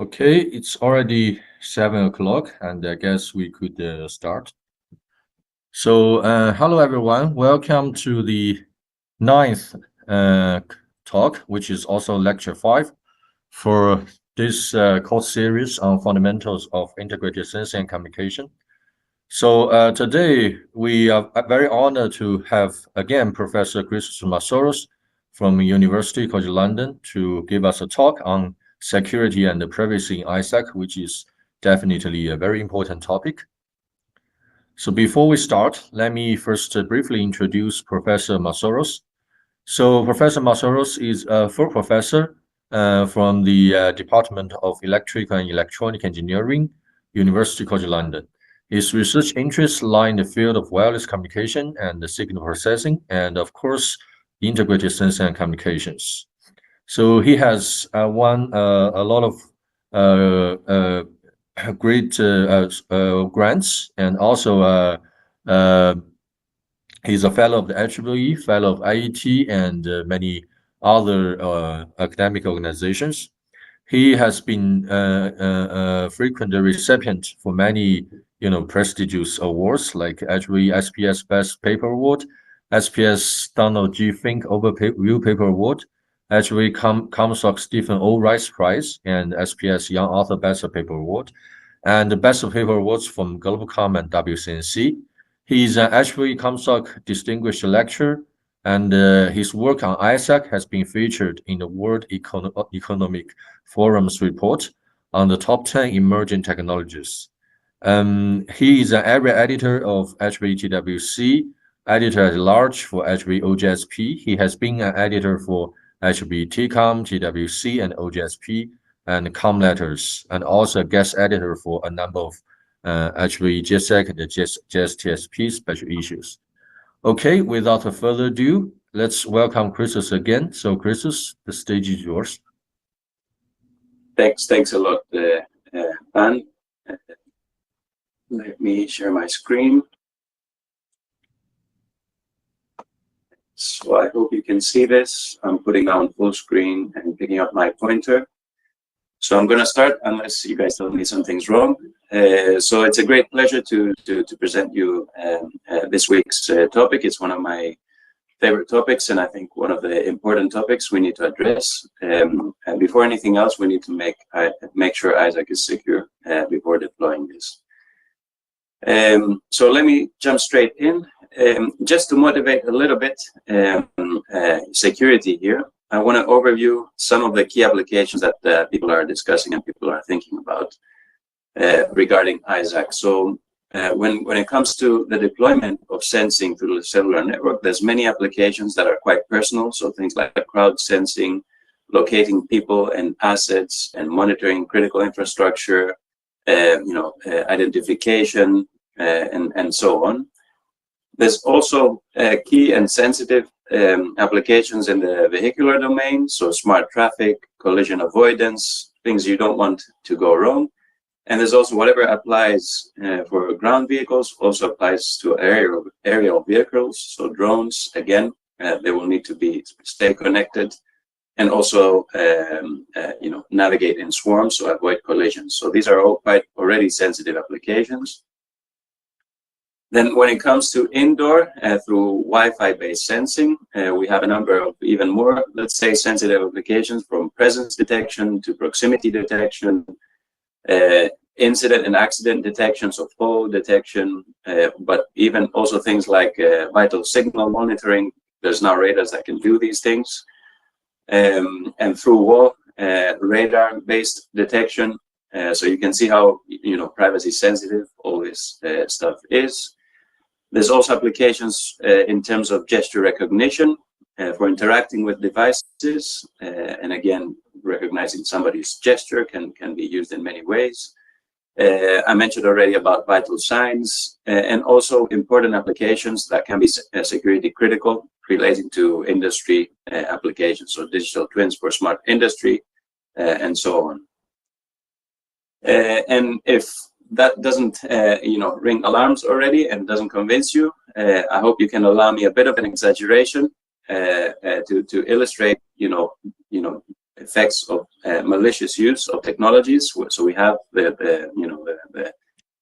Okay, it's already 7 o'clock, and I guess we could start. So, hello everyone. Welcome to the ninth talk, which is also lecture 5 for this course series on fundamentals of integrated sensing and communication. So, today we are very honored to have again Professor Christos Masouros from University College London to give us a talk on security and privacy in ISAC, which is definitely a very important topic. So before we start, let me first briefly introduce Professor Masouros. So Professor Masouros is a full professor from the Department of Electrical and Electronic Engineering, University College London. His research interests lie in the field of wireless communication and the signal processing, and of course, integrated sensing and communications. So he has won a lot of great grants, and also he's a fellow of the IEEE, fellow of IET, and many other academic organizations. He has been a frequent recipient for many, prestigious awards like IEEE SPS Best Paper Award, SPS Donald G. Fink Overview Paper Award, IEEE Comstock Stephen O. Rice Prize, and SPS Young Author Best Paper Award, and the Best Paper Awards from GlobalCom and WCNC. He is an IEEE Comstock Distinguished Lecturer, and his work on ISAC has been featured in the World Economic Forum's report on the top 10 emerging technologies. He is an area editor of IEEE TWC, editor at large for IEEE OJSP. He has been an editor for IEEE TCOM, TWC, and OJSP, and Com Letters, and also a guest editor for a number of IEEE GSEC and the GSTSP special issues. Okay, without further ado, let's welcome Christos again. So Christos, the stage is yours. Thanks a lot, Pan. Let me share my screen. So I hope you can see this. I'm putting on full screen and picking up my pointer. So I'm going to start, unless you guys tell me something's wrong. So it's a great pleasure to present you this week's topic. It's one of my favorite topics, and I think one of the important topics we need to address. And before anything else, we need to make sure ISAC is secure before deploying this. So let me jump straight in. Just to motivate a little bit security here, I want to overview some of the key applications that people are discussing and people are thinking about regarding ISAC. So when it comes to the deployment of sensing through the cellular network, there's many applications that are quite personal. So things like crowd sensing, locating people and assets, and monitoring critical infrastructure, identification, and so on. There's also key and sensitive applications in the vehicular domain, so smart traffic, collision avoidance, things you don't want to go wrong. And there's also whatever applies for ground vehicles also applies to aerial vehicles, so drones. Again, they will need to stay connected, and also navigate in swarms, so avoid collisions. So these are all quite already sensitive applications. Then when it comes to indoor through Wi-Fi based sensing, we have a number of even more, let's say, sensitive applications, from presence detection to proximity detection, incident and accident detection, so fall detection, but even also things like vital signal monitoring. There's now radars that can do these things. And through wall radar based detection. So you can see how privacy sensitive all this stuff is. There's also applications in terms of gesture recognition for interacting with devices, and again, recognizing somebody's gesture can be used in many ways. I mentioned already about vital signs, and also important applications that can be security critical relating to industry applications, so digital twins for smart industry, and so on. And if that doesn't ring alarms already and doesn't convince you, I hope you can allow me a bit of an exaggeration to illustrate effects of malicious use of technologies. So we have the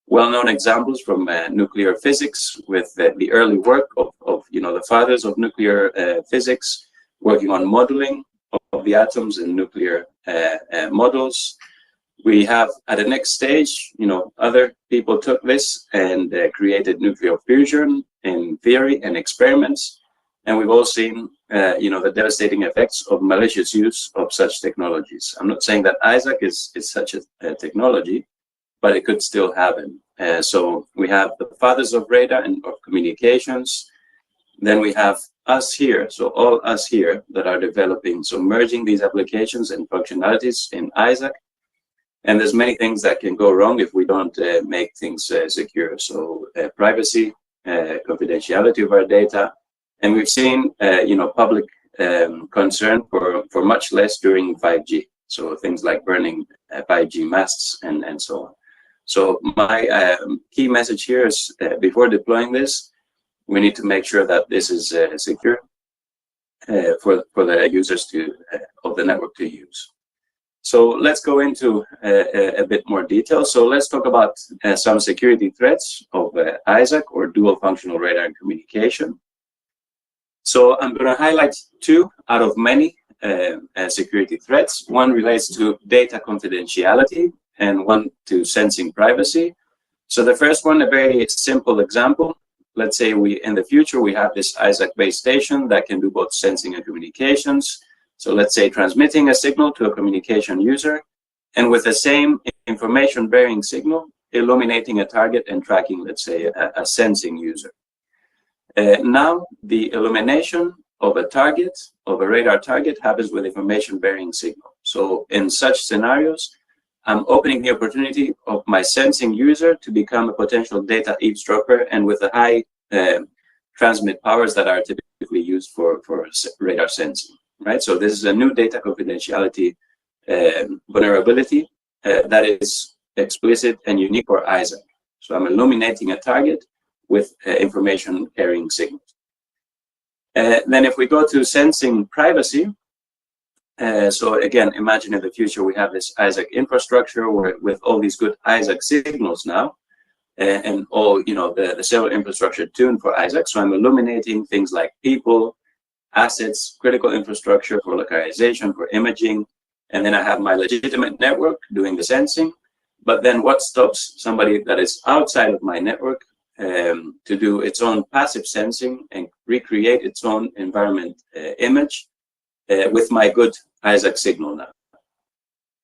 well-known examples from nuclear physics with the early work of the fathers of nuclear physics, working on modeling of the atoms in nuclear models. We have at the next stage, other people took this and created nuclear fusion in theory and experiments. And we've all seen, the devastating effects of malicious use of such technologies. I'm not saying that ISAC is such a technology, but it could still happen. So we have the fathers of radar and of communications. Then we have us here, so all us here that are developing, so merging these applications and functionalities in ISAC. And there's many things that can go wrong if we don't make things secure. So privacy, confidentiality of our data. And we've seen, public concern for much less during 5G. So things like burning 5G masts and so on. So my key message here is before deploying this, we need to make sure that this is secure for the users of the network to use. So let's go into a bit more detail. So let's talk about some security threats of ISAC, or dual functional radar and communication. So I'm going to highlight 2 out of many security threats. One relates to data confidentiality and one to sensing privacy. So the first one, a very simple example. Let's say in the future, we have this ISAC base station that can do both sensing and communications. So let's say transmitting a signal to a communication user, and with the same information bearing signal, illuminating a target and tracking, let's say, a sensing user. Now, the illumination of a target, of a radar target, happens with information bearing signal. So in such scenarios, I'm opening the opportunity of my sensing user to become a potential data eavesdropper, and with the high transmit powers that are typically used for radar sensing, right? So this is a new data confidentiality vulnerability that is explicit and unique for ISAC. So I'm illuminating a target with information carrying signals. Then if we go to sensing privacy, so again, imagine in the future we have this ISAC infrastructure with all these good ISAC signals now, and all the cellular infrastructure tuned for ISAC. So I'm illuminating things like people, assets, critical infrastructure for localization, for imaging, and then I have my legitimate network doing the sensing. But then what stops somebody that is outside of my network to do its own passive sensing and recreate its own environment image with my good ISAC signal now?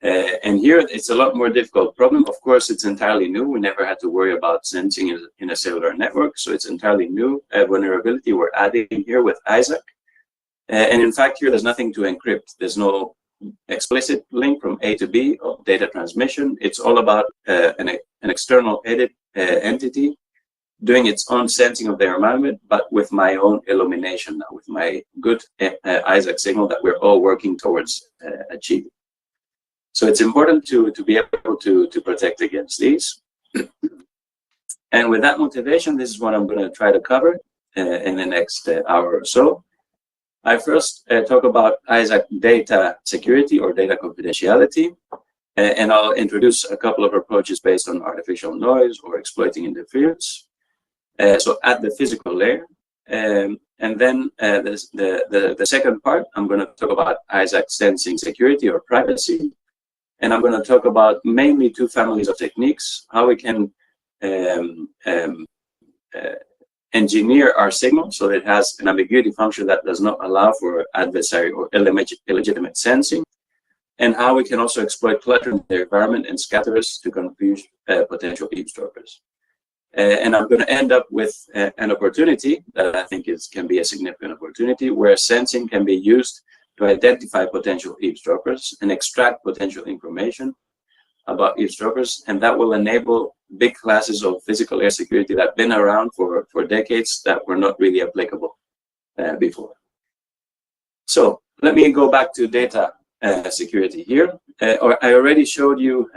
And here it's a lot more difficult problem. Of course, it's entirely new. We never had to worry about sensing in a cellular network, so it's entirely new vulnerability we're adding here with ISAC. And in fact, here there's nothing to encrypt. There's no explicit link from A to B of data transmission. It's all about an external entity doing its own sensing of their environment, but with my own illumination now, with my good ISAC signal that we're all working towards achieving. So it's important to be able to protect against these. And with that motivation, this is what I'm going to try to cover in the next hour or so. I first talk about ISAC data security or data confidentiality, and I'll introduce a couple of approaches based on artificial noise or exploiting interference. So at the physical layer, and then the second part, I'm going to talk about ISAC sensing security or privacy, and I'm going to talk about mainly 2 families of techniques, how we can engineer our signal so that it has an ambiguity function that does not allow for adversary or illegitimate sensing, and how we can also exploit clutter in the environment and scatterers to confuse potential eavesdroppers. And I'm going to end up with an opportunity that I think can be a significant opportunity, where sensing can be used to identify potential eavesdroppers and extract potential information about eavesdroppers, and that will enable big classes of physical air security that have been around for decades that were not really applicable before. So let me go back to data security here. I already showed you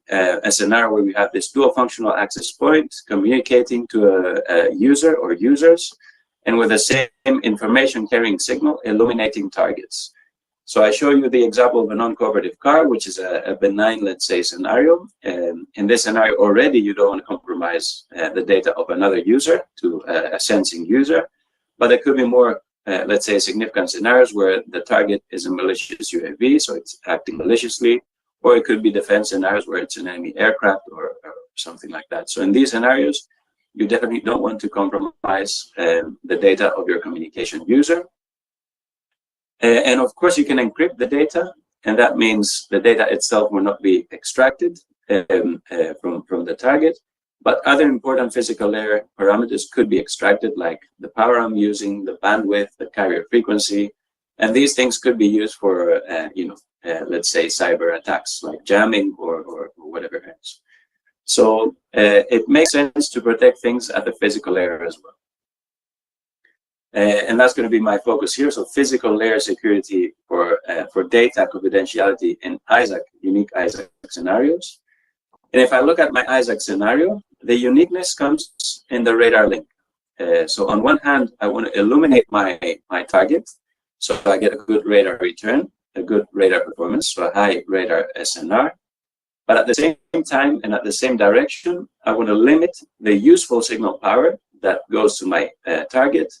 a scenario where we have this dual functional access point communicating to a user or users, and with the same information carrying signal illuminating targets. So I show you the example of a non-cooperative car, which is a benign, let's say, scenario. In this scenario, already you don't want to compromise the data of another user to a sensing user, but there could be more, let's say, significant scenarios where the target is a malicious UAV, so it's acting maliciously, or it could be defense scenarios where it's an enemy aircraft or something like that. So in these scenarios, you definitely don't want to compromise the data of your communication user. And of course, you can encrypt the data, and that means the data itself will not be extracted from the target. But other important physical layer parameters could be extracted, like the power I'm using, the bandwidth, the carrier frequency, and these things could be used for, let's say, cyber attacks like jamming or whatever else. So it makes sense to protect things at the physical layer as well. And that's going to be my focus here. So physical layer security for data confidentiality in ISAC, unique ISAC scenarios. And if I look at my ISAC scenario, the uniqueness comes in the radar link. So on one hand, I want to illuminate my target, so I get a good radar return, a good radar performance, so a high radar SNR. But at the same time and at the same direction, I want to limit the useful signal power that goes to my target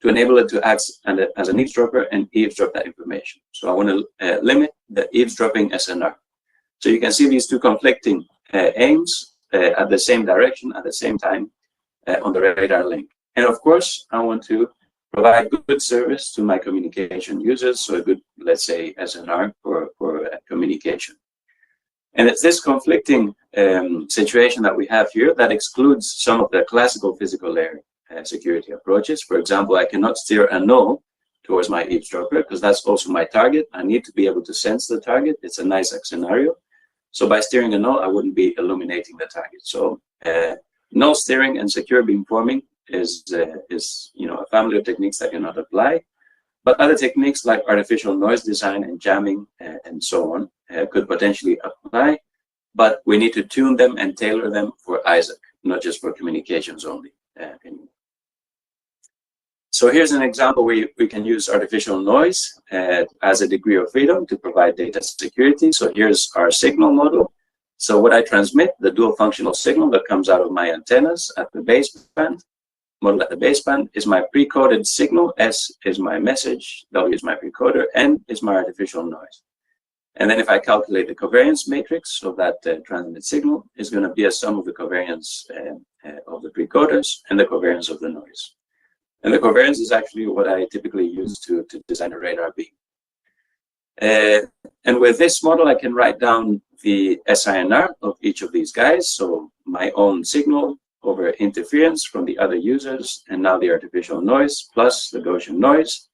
to enable it to act as an eavesdropper and eavesdrop that information. So I want to limit the eavesdropping SNR. So you can see these two conflicting aims at the same direction, at the same time on the radar link. And of course, I want to provide good service to my communication users, so a good, let's say, SNR for communication. And it's this conflicting situation that we have here that excludes some of the classical physical layer security approaches. For example, I cannot steer a null towards my eavesdropper because that's also my target. I need to be able to sense the target. It's a nice scenario. So by steering a null, I wouldn't be illuminating the target. So null steering and secure beamforming is a family of techniques that cannot apply. But other techniques like artificial noise design and jamming and so on could potentially apply. But we need to tune them and tailor them for ISAC, not just for communications only. So here's an example where we can use artificial noise as a degree of freedom to provide data security. So here's our signal model. So what I transmit, the dual functional signal that comes out of my antennas at the baseband, model at the baseband, is my pre-coded signal. S is my message, W is my precoder, N is my artificial noise. And then if I calculate the covariance matrix of that transmit signal, is going to be a sum of the covariance of the precoders and the covariance of the noise. And the covariance is actually what I typically use to design a radar beam. And with this model, I can write down the SINR of each of these guys. So my own signal over interference from the other users, and now the artificial noise plus the Gaussian noise.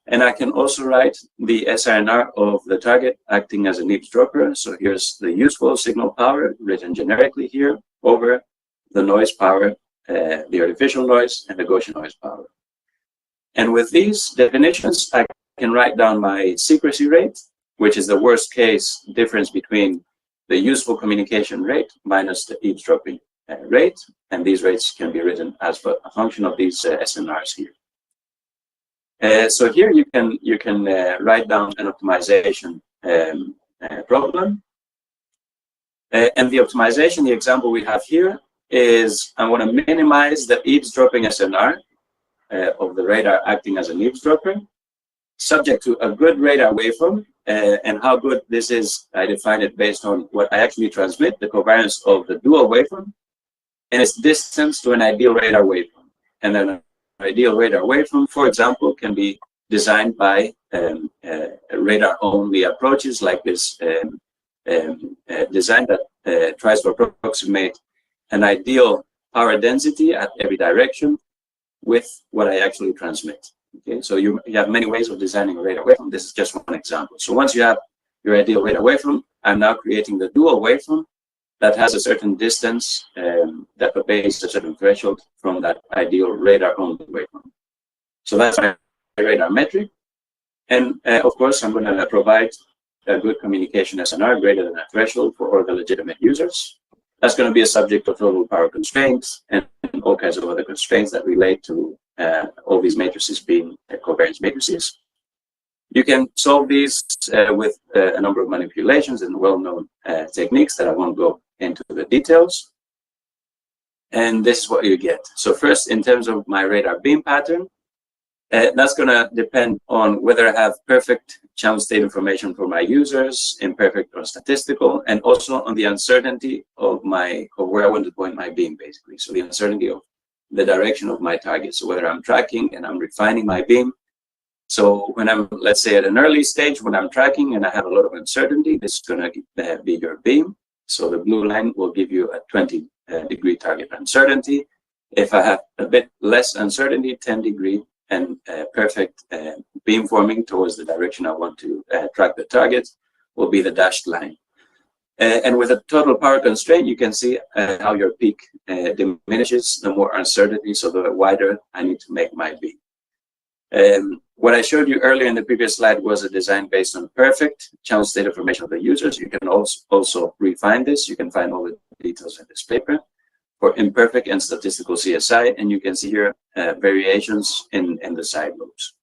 And I can also write the SINR of the target acting as an eavesdropper. So here's the useful signal power written generically here over the noise power, the artificial noise, and the Gaussian noise power. And with these definitions, I can write down my secrecy rate, which is the worst case difference between the useful communication rate minus the eavesdropping rate. And these rates can be written as a function of these SNRs here. So here you can write down an optimization problem. And the optimization, the example we have here is I want to minimize the eavesdropping SNR of the radar acting as an eavesdropper, subject to a good radar waveform. And how good this is, I define it based on what I actually transmit, the covariance of the dual waveform, and its distance to an ideal radar waveform. And then an ideal radar waveform, for example, can be designed by radar-only approaches like this design that tries to approximate an ideal power density at every direction with what I actually transmit. Okay, so you have many ways of designing a radar waveform. This is just one example. So once you have your ideal radar waveform, I'm now creating the dual waveform that has a certain distance that obeys a certain threshold from that ideal radar-only waveform. So that's my radar metric. And of course, I'm going to provide a good communication SNR greater than a threshold for all the legitimate users. That's going to be a subject of total power constraints and all kinds of other constraints that relate to all these matrices being covariance matrices. You can solve these with a number of manipulations and well-known techniques that I won't go into the details. And this is what you get. So first, in terms of my radar beam pattern, that's going to depend on whether I have perfect channel state information for my users, imperfect or statistical, and also on the uncertainty of where I want to point my beam, basically. So the uncertainty of the direction of my target. So whether I'm tracking and I'm refining my beam. So when I'm, let's say, at an early stage, when I'm tracking and I have a lot of uncertainty, this is going to be your beam. So the blue line will give you a 20-degree target uncertainty. If I have a bit less uncertainty, 10-degree and perfect beam forming towards the direction I want to track the target will be the dashed line. And with a total power constraint, you can see how your peak diminishes the more uncertainty, so the wider I need to make my beam. What I showed you earlier in the previous slide was a design based on perfect channel state information of the users. You can also refine this. You can find all the details in this paper for imperfect and statistical CSI, and you can see here variations in the side lobes.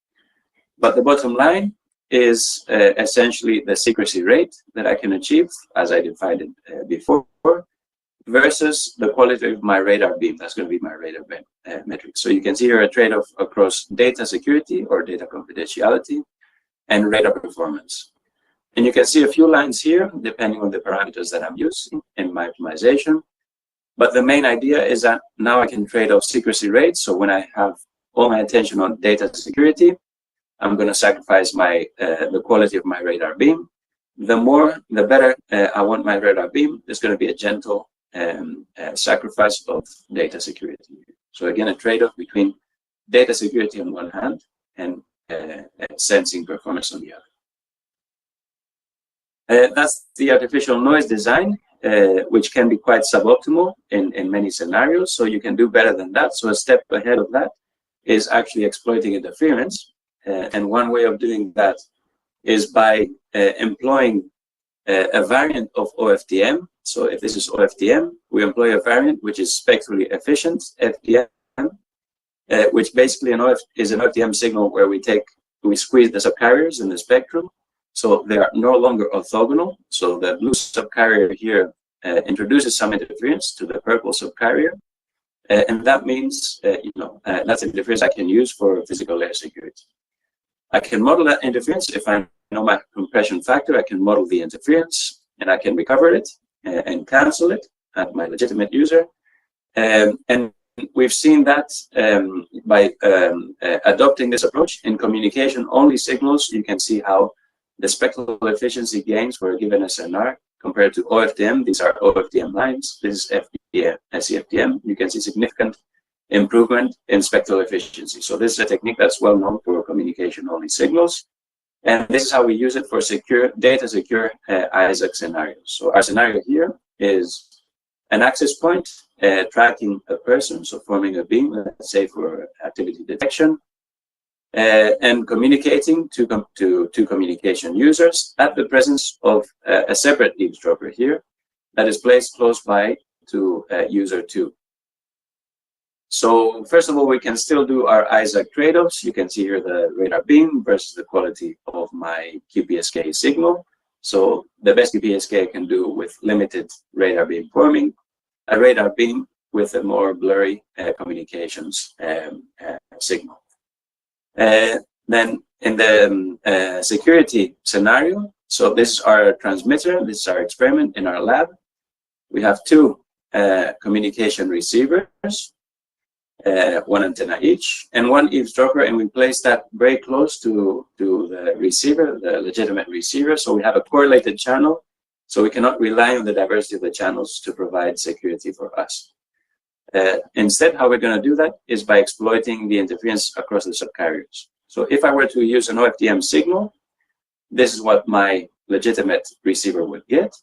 But the bottom line is essentially the secrecy rate that I can achieve, as I defined it before, versus the quality of my radar beam. That's going to be my radar beam metric. So you can see here a trade-off across data security or data confidentiality and radar performance. And you can see a few lines here, depending on the parameters that I'm using in my optimization. But the main idea is that now I can trade off secrecy rates. So when I have all my attention on data security, I'm going to sacrifice the quality of my radar beam. The more, the better I want my radar beam. There's going to be a gentle sacrifice of data security. So again, a trade-off between data security on one hand and sensing performance on the other. That's the artificial noise design, which can be quite suboptimal in many scenarios. So you can do better than that. So a step ahead of that is actually exploiting interference. And one way of doing that is by employing a variant of OFDM. So if this is OFDM, we employ a variant which is spectrally efficient FDM, which basically is an OFDM signal where we squeeze the subcarriers in the spectrum. So they are no longer orthogonal. So the blue subcarrier here introduces some interference to the purple subcarrier. And that means, that's interference I can use for physical layer security. I can model that interference. If I know my compression factor, I can model the interference and I can recover it and cancel it at my legitimate user. And we've seen that by adopting this approach in communication-only signals, you can see how the spectral efficiency gains for a given SNR compared to OFDM. These are OFDM lines. This is FDM, CFDM. You can see significant improvement in spectral efficiency. So this is a technique that's well known for communication-only signals. And this is how we use it for data-secure ISAC scenarios. So our scenario here is an access point tracking a person, so forming a beam, let's say for activity detection, and communicating to communication users at the presence of a separate eavesdropper here that is placed close by to user 2. So first of all, we can still do our ISAC trade-offs. You can see here the radar beam versus the quality of my QPSK signal. So the best QPSK I can do with limited radar beam forming, a radar beam with a more blurry communications signal. Then in the security scenario, so this is our transmitter, this is our experiment in our lab. We have two communication receivers, one antenna each, and one eavesdropper, and we place that very close to the receiver, the legitimate receiver. So we have a correlated channel, so we cannot rely on the diversity of the channels to provide security for us. Instead, how we're going to do that is by exploiting the interference across the subcarriers. So if I were to use an OFDM signal, this is what my legitimate receiver would get,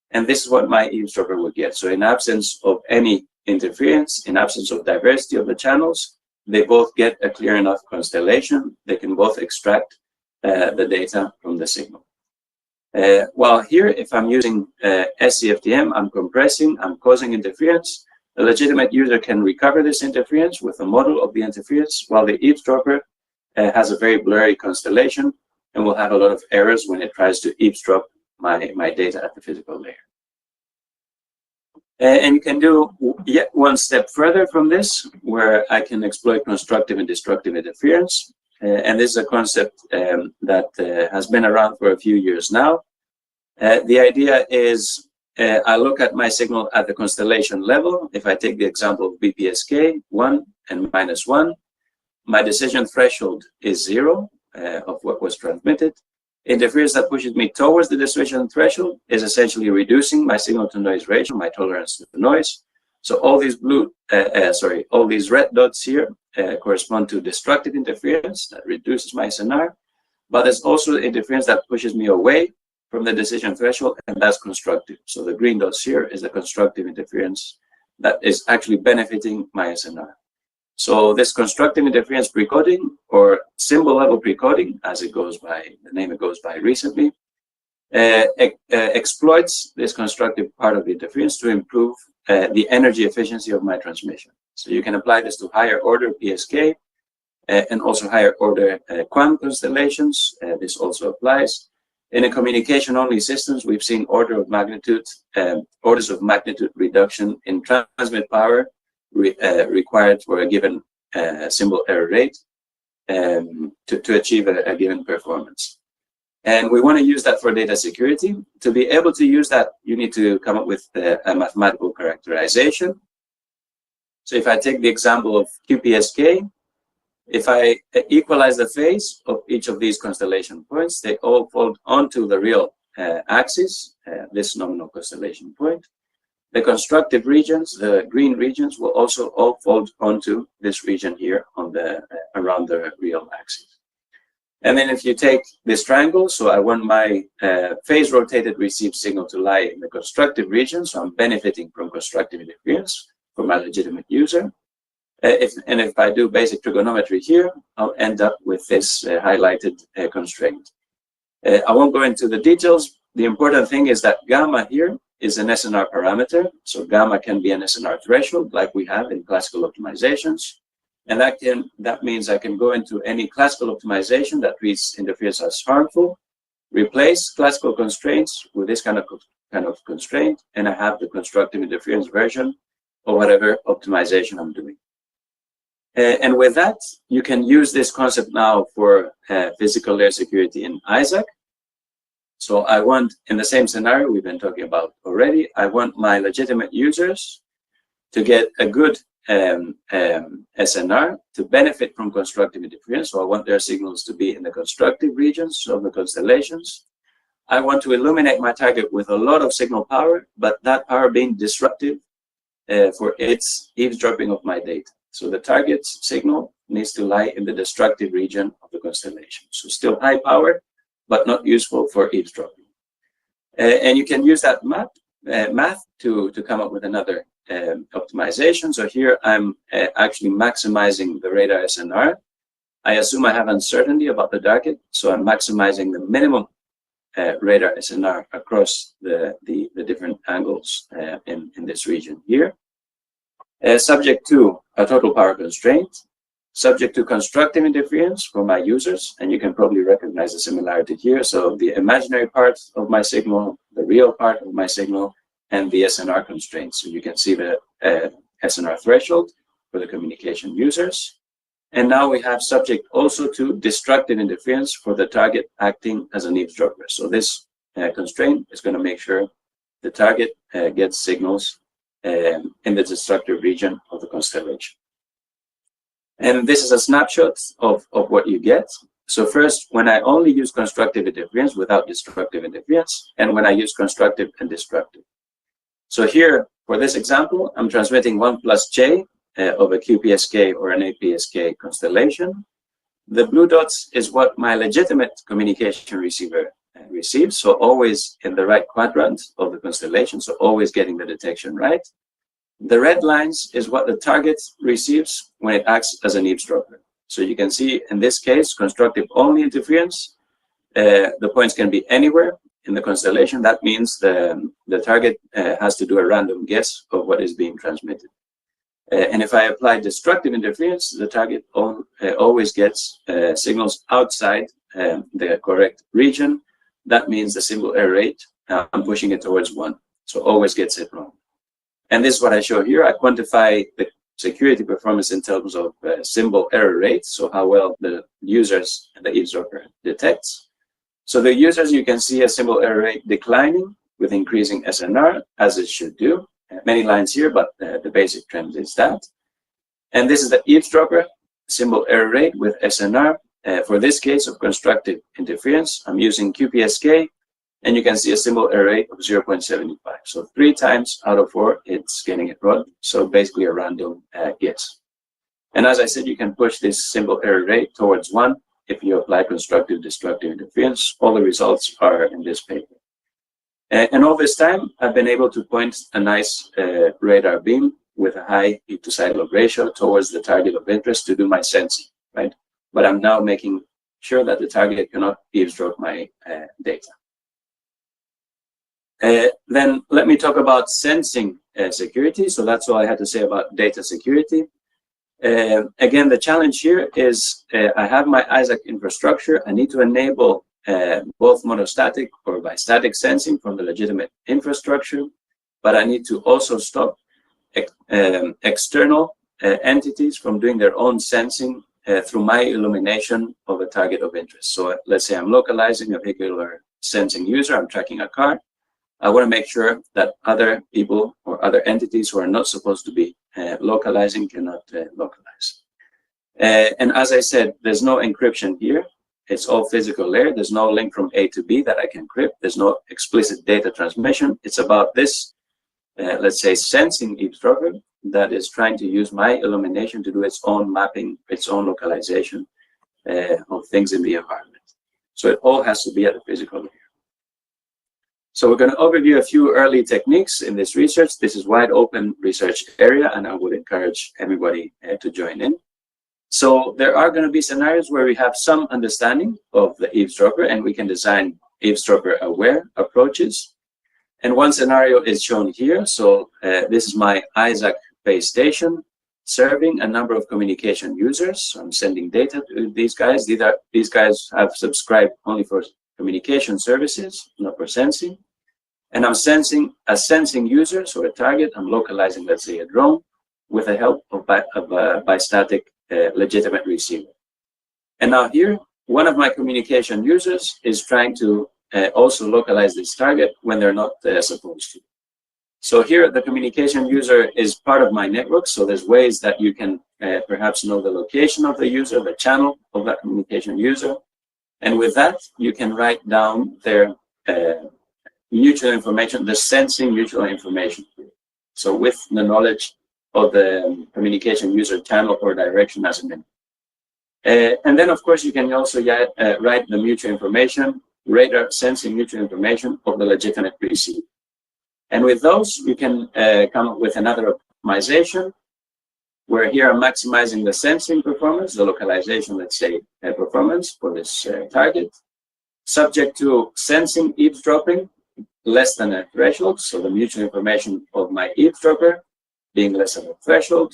and this is what my eavesdropper would get. So in absence of any interference, in absence of diversity of the channels, they both get a clear enough constellation. They can both extract the data from the signal. While here, if I'm using SCFDM, I'm compressing, I'm causing interference. A legitimate user can recover this interference with a model of the interference, while the eavesdropper has a very blurry constellation and will have a lot of errors when it tries to eavesdrop my data at the physical layer. And you can do yet one step further from this, where I can exploit constructive and destructive interference. And this is a concept that has been around for a few years now. The idea is I look at my signal at the constellation level. If I take the example of BPSK, 1 and -1, my decision threshold is 0 of what was transmitted. Interference that pushes me towards the decision threshold is essentially reducing my signal to noise ratio, my tolerance to noise. So all these all these red dots here correspond to destructive interference that reduces my SNR. But there's also interference that pushes me away from the decision threshold, and that's constructive. So the green dots here is the constructive interference that is actually benefiting my SNR. So this constructive interference precoding, or symbol level precoding, as it goes by, the name it goes by recently, exploits this constructive part of the interference to improve the energy efficiency of my transmission. So you can apply this to higher order PSK and also higher order QAM constellations. This also applies. In a communication-only systems, we've seen orders of magnitude reduction in transmit power required for a given symbol error rate to achieve a given performance. And we want to use that for data security. To be able to use that, you need to come up with a mathematical characterization. So if I take the example of QPSK, if I equalize the phase of each of these constellation points, they all fold onto the real axis, this nominal constellation point. The constructive regions, the green regions, will also all fold onto this region here on the around the real axis. And then if you take this triangle, so I want my phase rotated received signal to lie in the constructive region, so I'm benefiting from constructive interference for my legitimate user. If I do basic trigonometry here, I'll end up with this highlighted constraint. I won't go into the details. The important thing is that gamma here is an SNR parameter. So gamma can be an SNR threshold like we have in classical optimizations. And that means I can go into any classical optimization that treats interference as harmful, replace classical constraints with this kind of constraint, and I have the constructive interference version of whatever optimization I'm doing. And with that, you can use this concept now for physical layer security in ISAC. So I want, in the same scenario we've been talking about already, I want my legitimate users to get a good SNR to benefit from constructive interference. So I want their signals to be in the constructive regions of the constellations. I want to illuminate my target with a lot of signal power, but that power being disruptive for its eavesdropping of my data. So the target's signal needs to lie in the destructive region of the constellation. So still high power, but not useful for eavesdropping. And you can use that math to come up with another optimization. So here I'm actually maximizing the radar SNR. I assume I have uncertainty about the target, so I'm maximizing the minimum radar SNR across the different angles in this region here. Subject to a total power constraint, subject to constructive interference for my users, and you can probably recognize the similarity here. So the imaginary part of my signal, the real part of my signal, and the SNR constraints. So you can see the SNR threshold for the communication users. And now we have subject also to destructive interference for the target acting as an eavesdropper. So this constraint is going to make sure the target gets signals in the destructive region of the constellation. And this is a snapshot of what you get. So first, when I only use constructive interference without destructive interference, and when I use constructive and destructive. So here, for this example, I'm transmitting 1 plus J of a QPSK or an APSK constellation. The blue dots is what my legitimate communication receiver receives, so always in the right quadrant of the constellation, so always getting the detection right. The red lines is what the target receives when it acts as an eavesdropper. So you can see in this case, constructive only interference. The points can be anywhere in the constellation. That means the target has to do a random guess of what is being transmitted. And if I apply destructive interference, the target always gets signals outside the correct region, that means the symbol error rate, I'm pushing it towards 1. So always gets it wrong. And this is what I show here. I quantify the security performance in terms of symbol error rate, so how well the users and the eavesdropper detects. So the users, you can see a symbol error rate declining with increasing SNR, as it should do. Many lines here, but the basic trend is that. And this is the eavesdropper symbol error rate with SNR. For this case of constructive interference, I'm using QPSK, and you can see a symbol error rate of 0.75. So 3 times out of 4, it's getting it wrong. So basically a random guess. And as I said, you can push this symbol error rate towards 1 if you apply constructive destructive interference. All the results are in this paper. And all this time, I've been able to point a nice radar beam with a high peak to side lobe ratio towards the target of interest to do my sensing, right? But I'm now making sure that the target cannot eavesdrop my data. Then let me talk about sensing security. So that's all I had to say about data security. Again, the challenge here is I have my ISAC infrastructure. I need to enable both monostatic or bistatic sensing from the legitimate infrastructure, but I need to also stop external entities from doing their own sensing through my illumination of a target of interest. So let's say I'm localizing a vehicular sensing user, I'm tracking a car. I want to make sure that other people or other entities who are not supposed to be localizing cannot localize. And as I said, there's no encryption here. It's all physical layer. There's no link from A to B that I can encrypt. There's no explicit data transmission. It's about this, let's say, sensing eavesdropper that is trying to use my illumination to do its own mapping, its own localization of things in the environment. So it all has to be at the physical layer. So we're going to overview a few early techniques in this research. This is wide open research area, and I would encourage everybody to join in. So there are going to be scenarios where we have some understanding of the eavesdropper, and we can design eavesdropper-aware approaches. And one scenario is shown here. So this is my ISAC base station serving a number of communication users. So I'm sending data to these guys. These guys have subscribed only for communication services, not for sensing. And I'm sensing a sensing user, so a target. I'm localizing, let's say, a drone with the help of a bistatic legitimate receiver. And now here, one of my communication users is trying to also localize this target when they're not supposed to. So here, the communication user is part of my network. So there's ways that you can perhaps know the location of the user, the channel of that communication user. And with that, you can write down their mutual information, the sensing mutual information. So with the knowledge of the communication user channel or direction as a minimum. And then, of course, you can also write the mutual information, radar sensing mutual information of the legitimate receiver. And with those, you can come up with another optimization, where here I'm maximizing the sensing performance, the localization, let's say, performance for this target, subject to sensing eavesdropping less than a threshold, so the mutual information of my eavesdropper being less than a threshold,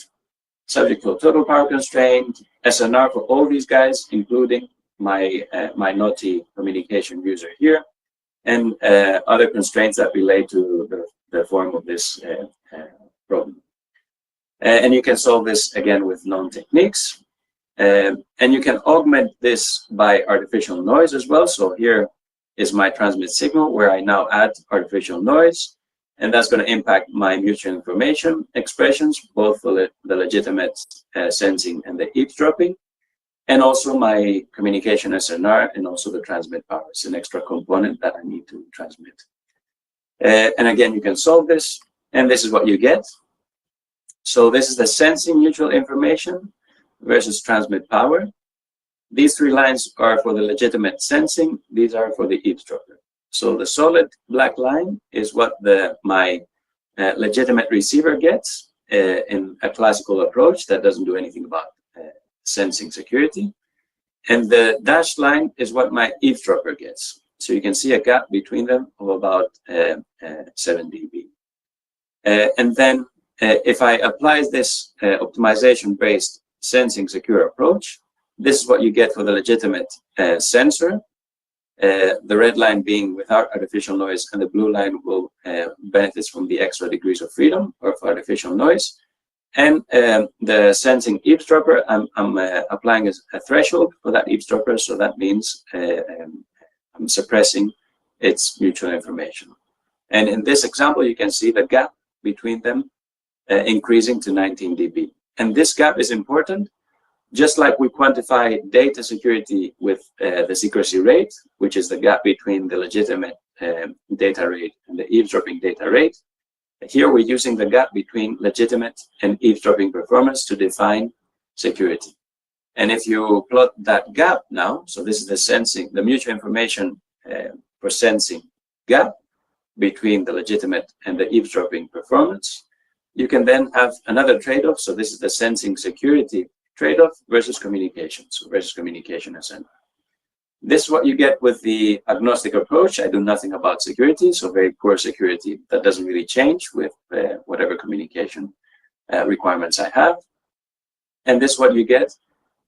subject to a total power constraint, SNR for all these guys, including my naughty communication user here, and other constraints that relate to the form of this problem. And you can solve this again with known techniques. And you can augment this by artificial noise as well. So here is my transmit signal where I now add artificial noise. And that's going to impact my mutual information expressions, both the legitimate sensing and the eavesdropping, and also my communication SNR and also the transmit power. It's an extra component that I need to transmit. And again, you can solve this, and this is what you get. So this is the sensing mutual information versus transmit power. These 3 lines are for the legitimate sensing. These are for the eavesdropper. So the solid black line is what my legitimate receiver gets in a classical approach that doesn't do anything about sensing security. And the dashed line is what my eavesdropper gets. So you can see a gap between them of about 7 dB. And then if I apply this optimization-based sensing secure approach, This is what you get for the legitimate sensor. The red line being without artificial noise, and the blue line will benefit from the extra degrees of freedom of artificial noise. And the sensing eavesdropper, I'm applying a threshold for that eavesdropper, so that means I'm suppressing its mutual information. And in this example, you can see the gap between them increasing to 19 dB. And this gap is important, just like we quantify data security with the secrecy rate, which is the gap between the legitimate data rate and the eavesdropping data rate. Here we're using the gap between legitimate and eavesdropping performance to define security. And if you plot that gap now, so this is the sensing, the mutual information for sensing gap between the legitimate and the eavesdropping performance, you can then have another trade-off. So this is the sensing security trade-off versus communication, so versus communication assembly. This is what you get with the agnostic approach. I do nothing about security, so very poor security that doesn't really change with whatever communication requirements I have. And this is what you get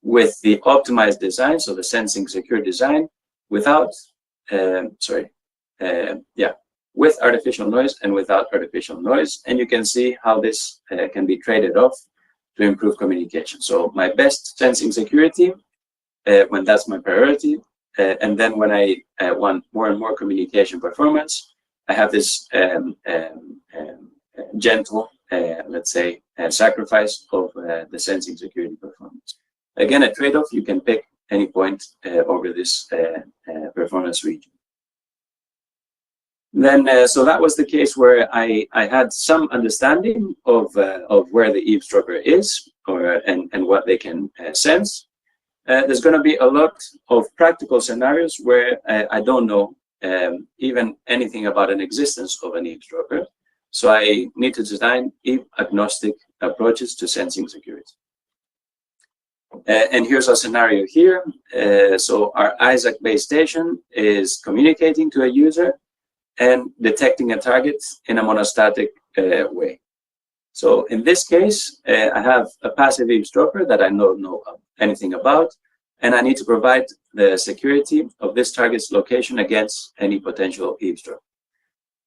with the optimized design, so the sensing secure design without, with artificial noise and without artificial noise. And you can see how this can be traded off to improve communication. So my best sensing security, when that's my priority, and then when I want more and more communication performance, I have this gentle, let's say, sacrifice of the sensing security performance. Again, a trade-off, you can pick any point over this performance region. Then, so that was the case where I had some understanding of where the eavesdropper is, and what they can sense. There's going to be a lot of practical scenarios where I don't know even anything about an existence of an eavesdropper. So I need to design agnostic approaches to sensing security. And here's a scenario here. So our ISAC base station is communicating to a user and detecting a target in a monostatic way. So in this case, I have a passive eavesdropper that I don't know anything about, and I need to provide the security of this target's location against any potential eavesdropper.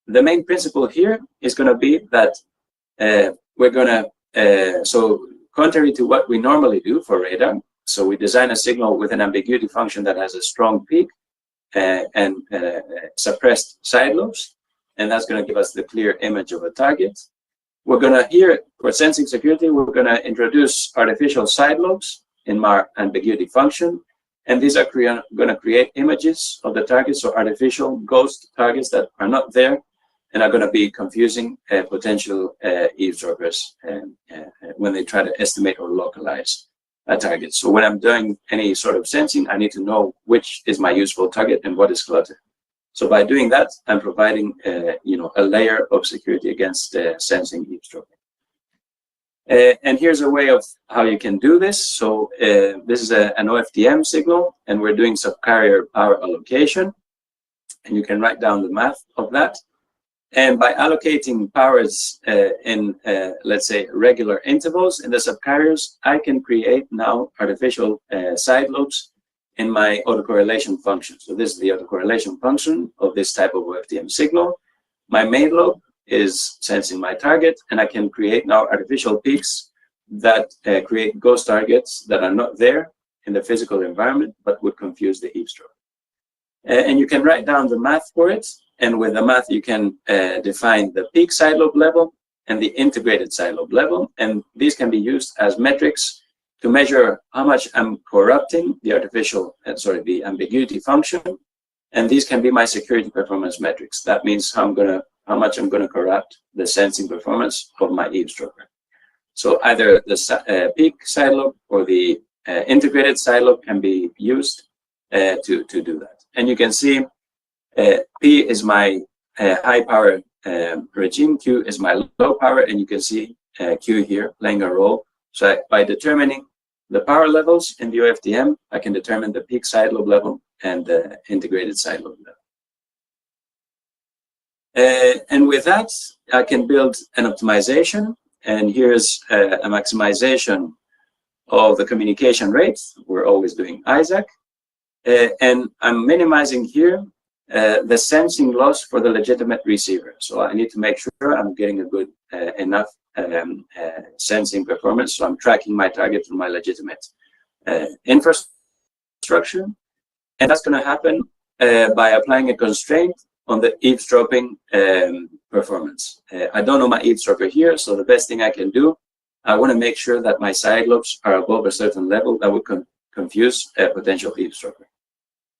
The main principle here is going to be that we're going to, so contrary to what we normally do for radar, so we design a signal with an ambiguity function that has a strong peak and suppressed side lobes, and that's going to give us the clear image of a target. We're going to, here, for sensing security, we're going to introduce artificial side lobes in our ambiguity function, and these are going to create images of the targets, so artificial ghost targets that are not there and are going to be confusing potential eavesdroppers when they try to estimate or localize a target. So when I'm doing any sort of sensing, I need to know which is my useful target and what is clutter. So by doing that, I'm providing a layer of security against sensing eavesdropping. And here's a way of how you can do this. So this is an OFDM signal, and we're doing subcarrier power allocation. And you can write down the math of that. And by allocating powers in, let's say, regular intervals in the subcarriers, I can create now artificial side lobes in my autocorrelation function. So this is the autocorrelation function of this type of OFDM signal. My main lobe is sensing my target, and I can create now artificial peaks that create ghost targets that are not there in the physical environment, but would confuse the eavesdropper. And you can write down the math for it. And with the math, you can define the peak side lobe level and the integrated side lobe level. And these can be used as metrics to measure how much I'm corrupting the the ambiguity function. And these can be my security performance metrics. That means how much I'm going to corrupt the sensing performance of my eavesdropper. So either the peak side lobe or the integrated side lobe can be used to do that. And you can see P is my high power regime, Q is my low power, and you can see Q here playing a role. So by determining the power levels in the OFDM, I can determine the peak side lobe level and the integrated side lobe level. And with that, I can build an optimization. And here's a maximization of the communication rate. We're always doing ISAC. And I'm minimizing here the sensing loss for the legitimate receiver. So I need to make sure I'm getting a good enough sensing performance. So I'm tracking my target through my legitimate infrastructure. And that's going to happen by applying a constraint on the eavesdropping performance. I don't know my eavesdropper here, so the best thing I can do, I want to make sure that my side lobes are above a certain level that would confuse a potential eavesdropper.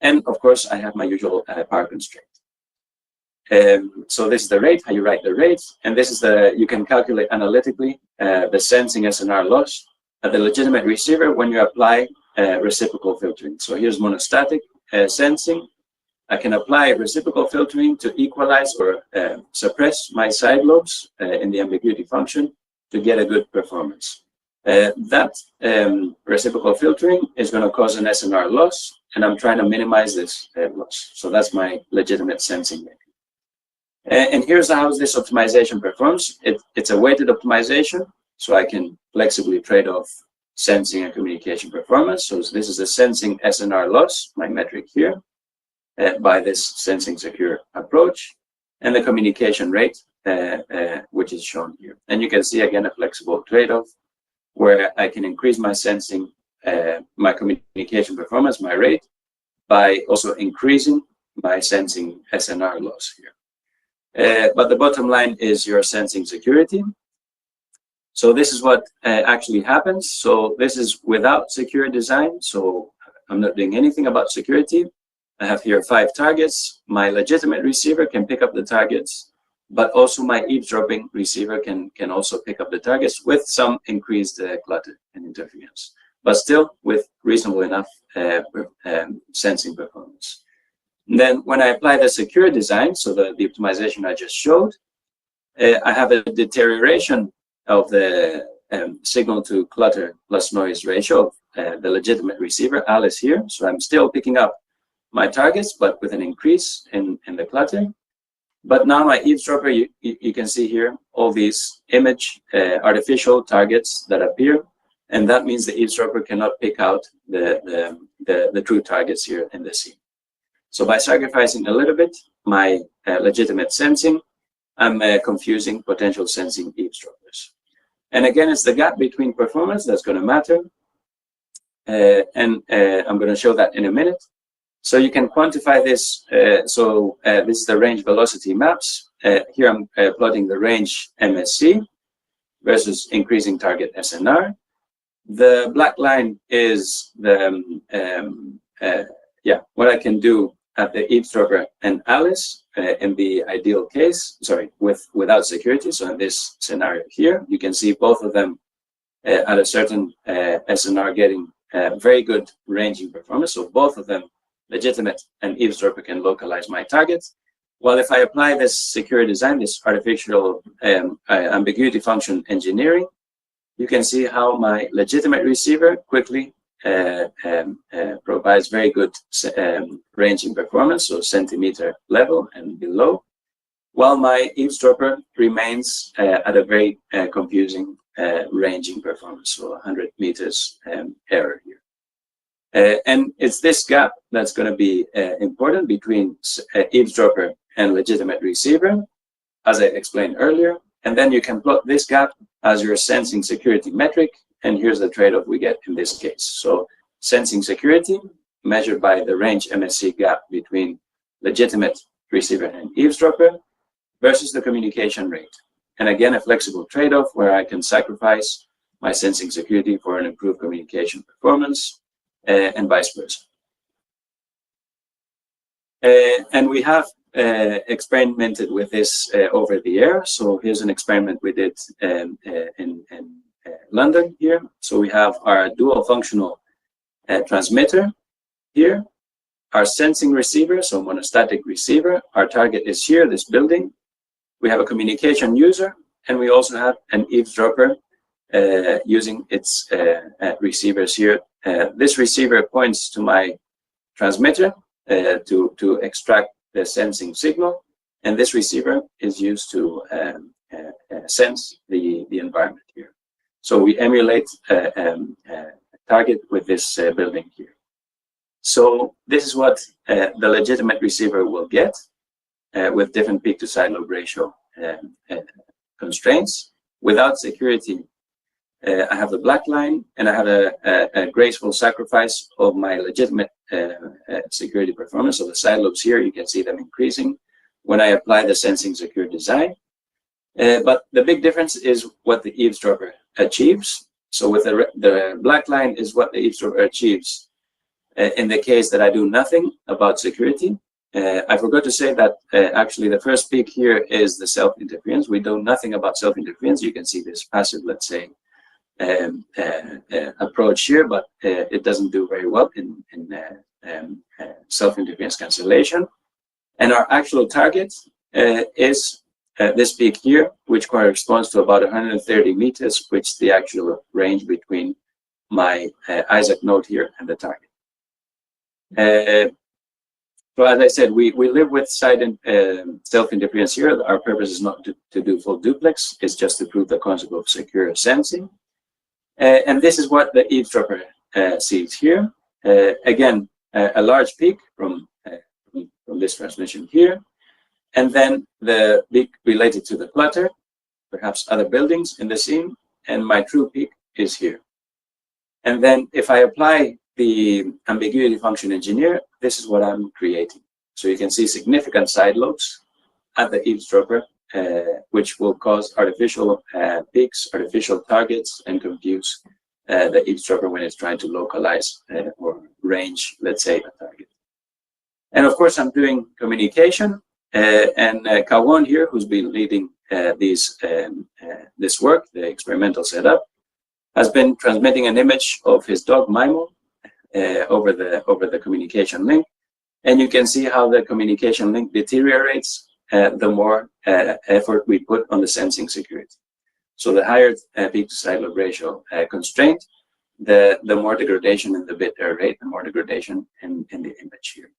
And of course, I have my usual power constraint. So this is the rate, how you write the rate, and this is you can calculate analytically the sensing SNR loss at the legitimate receiver when you apply reciprocal filtering. So here's monostatic sensing. I can apply reciprocal filtering to equalize or suppress my side lobes in the ambiguity function to get a good performance. That reciprocal filtering is going to cause an SNR loss, and I'm trying to minimize this loss. So that's my legitimate sensing rate. And here's how this optimization performs. It's a weighted optimization, so I can flexibly trade off sensing and communication performance. So this is the sensing SNR loss, my metric here, by this sensing secure approach, and the communication rate, which is shown here. And you can see again a flexible trade-off where I can increase my sensing, my communication performance, my rate, by also increasing my sensing SNR loss here. But the bottom line is your sensing security. So this is what actually happens. So this is without secure design. So I'm not doing anything about security. I have here 5 targets. My legitimate receiver can pick up the targets, but also my eavesdropping receiver can also pick up the targets with some increased clutter and interference, but still with reasonable enough sensing performance. And then when I apply the secure design, so the optimization I just showed, I have a deterioration of the signal to clutter plus noise ratio of the legitimate receiver, Alice here. So I'm still picking up my targets, but with an increase in the clutter. But now my eavesdropper, you can see here all these image artificial targets that appear, and that means the eavesdropper cannot pick out the true targets here in the scene. So by sacrificing a little bit my legitimate sensing, I'm confusing potential sensing eavesdroppers. And again, it's the gap between performance that's going to matter, and I'm going to show that in a minute. So you can quantify this. This is the range velocity maps. Here I'm plotting the range MSC versus increasing target SNR. The black line is the what I can do at the eavesdropper and Alice in the ideal case. Sorry, without security. So in this scenario here, you can see both of them at a certain SNR getting very good ranging performance. So both of them, legitimate and eavesdropper, can localize my targets. Well, if I apply this secure design, this artificial ambiguity function engineering, you can see how my legitimate receiver quickly provides very good ranging performance, so centimeter level and below, while my eavesdropper remains at a very confusing ranging performance, so 100 meters error here. And it's this gap that's going to be important between eavesdropper and legitimate receiver, as I explained earlier. And then you can plot this gap as your sensing security metric. And here's the trade-off we get in this case. So sensing security measured by the range MSC gap between legitimate receiver and eavesdropper versus the communication rate. And again, a flexible trade-off where I can sacrifice my sensing security for an improved communication performance, and vice versa. And we have experimented with this over the air. So here's an experiment we did in London here. So we have our dual functional transmitter here, our sensing receiver, so monostatic receiver. Our target is here, this building. We have a communication user, and we also have an eavesdropper using its receivers here. This receiver points to my transmitter to extract the sensing signal, and this receiver is used to sense the environment here. So we emulate target with this building here. So this is what the legitimate receiver will get with different peak to side lobe ratio constraints. Without security, I have the black line, and I have a graceful sacrifice of my legitimate security performance. So the side lobes here, you can see them increasing when I apply the sensing secure design. But the big difference is what the eavesdropper achieves. So with the black line is what the eavesdropper achieves in the case that I do nothing about security. I forgot to say that actually the first peak here is the self-interference. We do nothing about self-interference. You can see this passive, let's say, approach here, but it doesn't do very well in self-interference cancellation. And our actual target is this peak here, which corresponds to about 130 meters, which is the actual range between my ISAC node here and the target. So as I said, we live with side self-interference here. Our purpose is not to do full duplex. It's just to prove the concept of secure sensing. And this is what the eavesdropper sees here. Again, a large peak from this transmission here. And then the peak related to the clutter, perhaps other buildings in the scene. And my true peak is here. And then if I apply the ambiguity function engineer, this is what I'm creating. So you can see significant side lobes at the eavesdropper, which will cause artificial peaks, artificial targets, and confuse the eavesdropper when it's trying to localize or range, let's say, a target. And of course, I'm doing communication. And Kawon here, who's been leading this work, the experimental setup, has been transmitting an image of his dog Maimo over the communication link, and you can see how the communication link deteriorates the more effort we put on the sensing security. So the higher peak to side lobe ratio constraint, the more degradation in the bit error rate, the more degradation in the image here.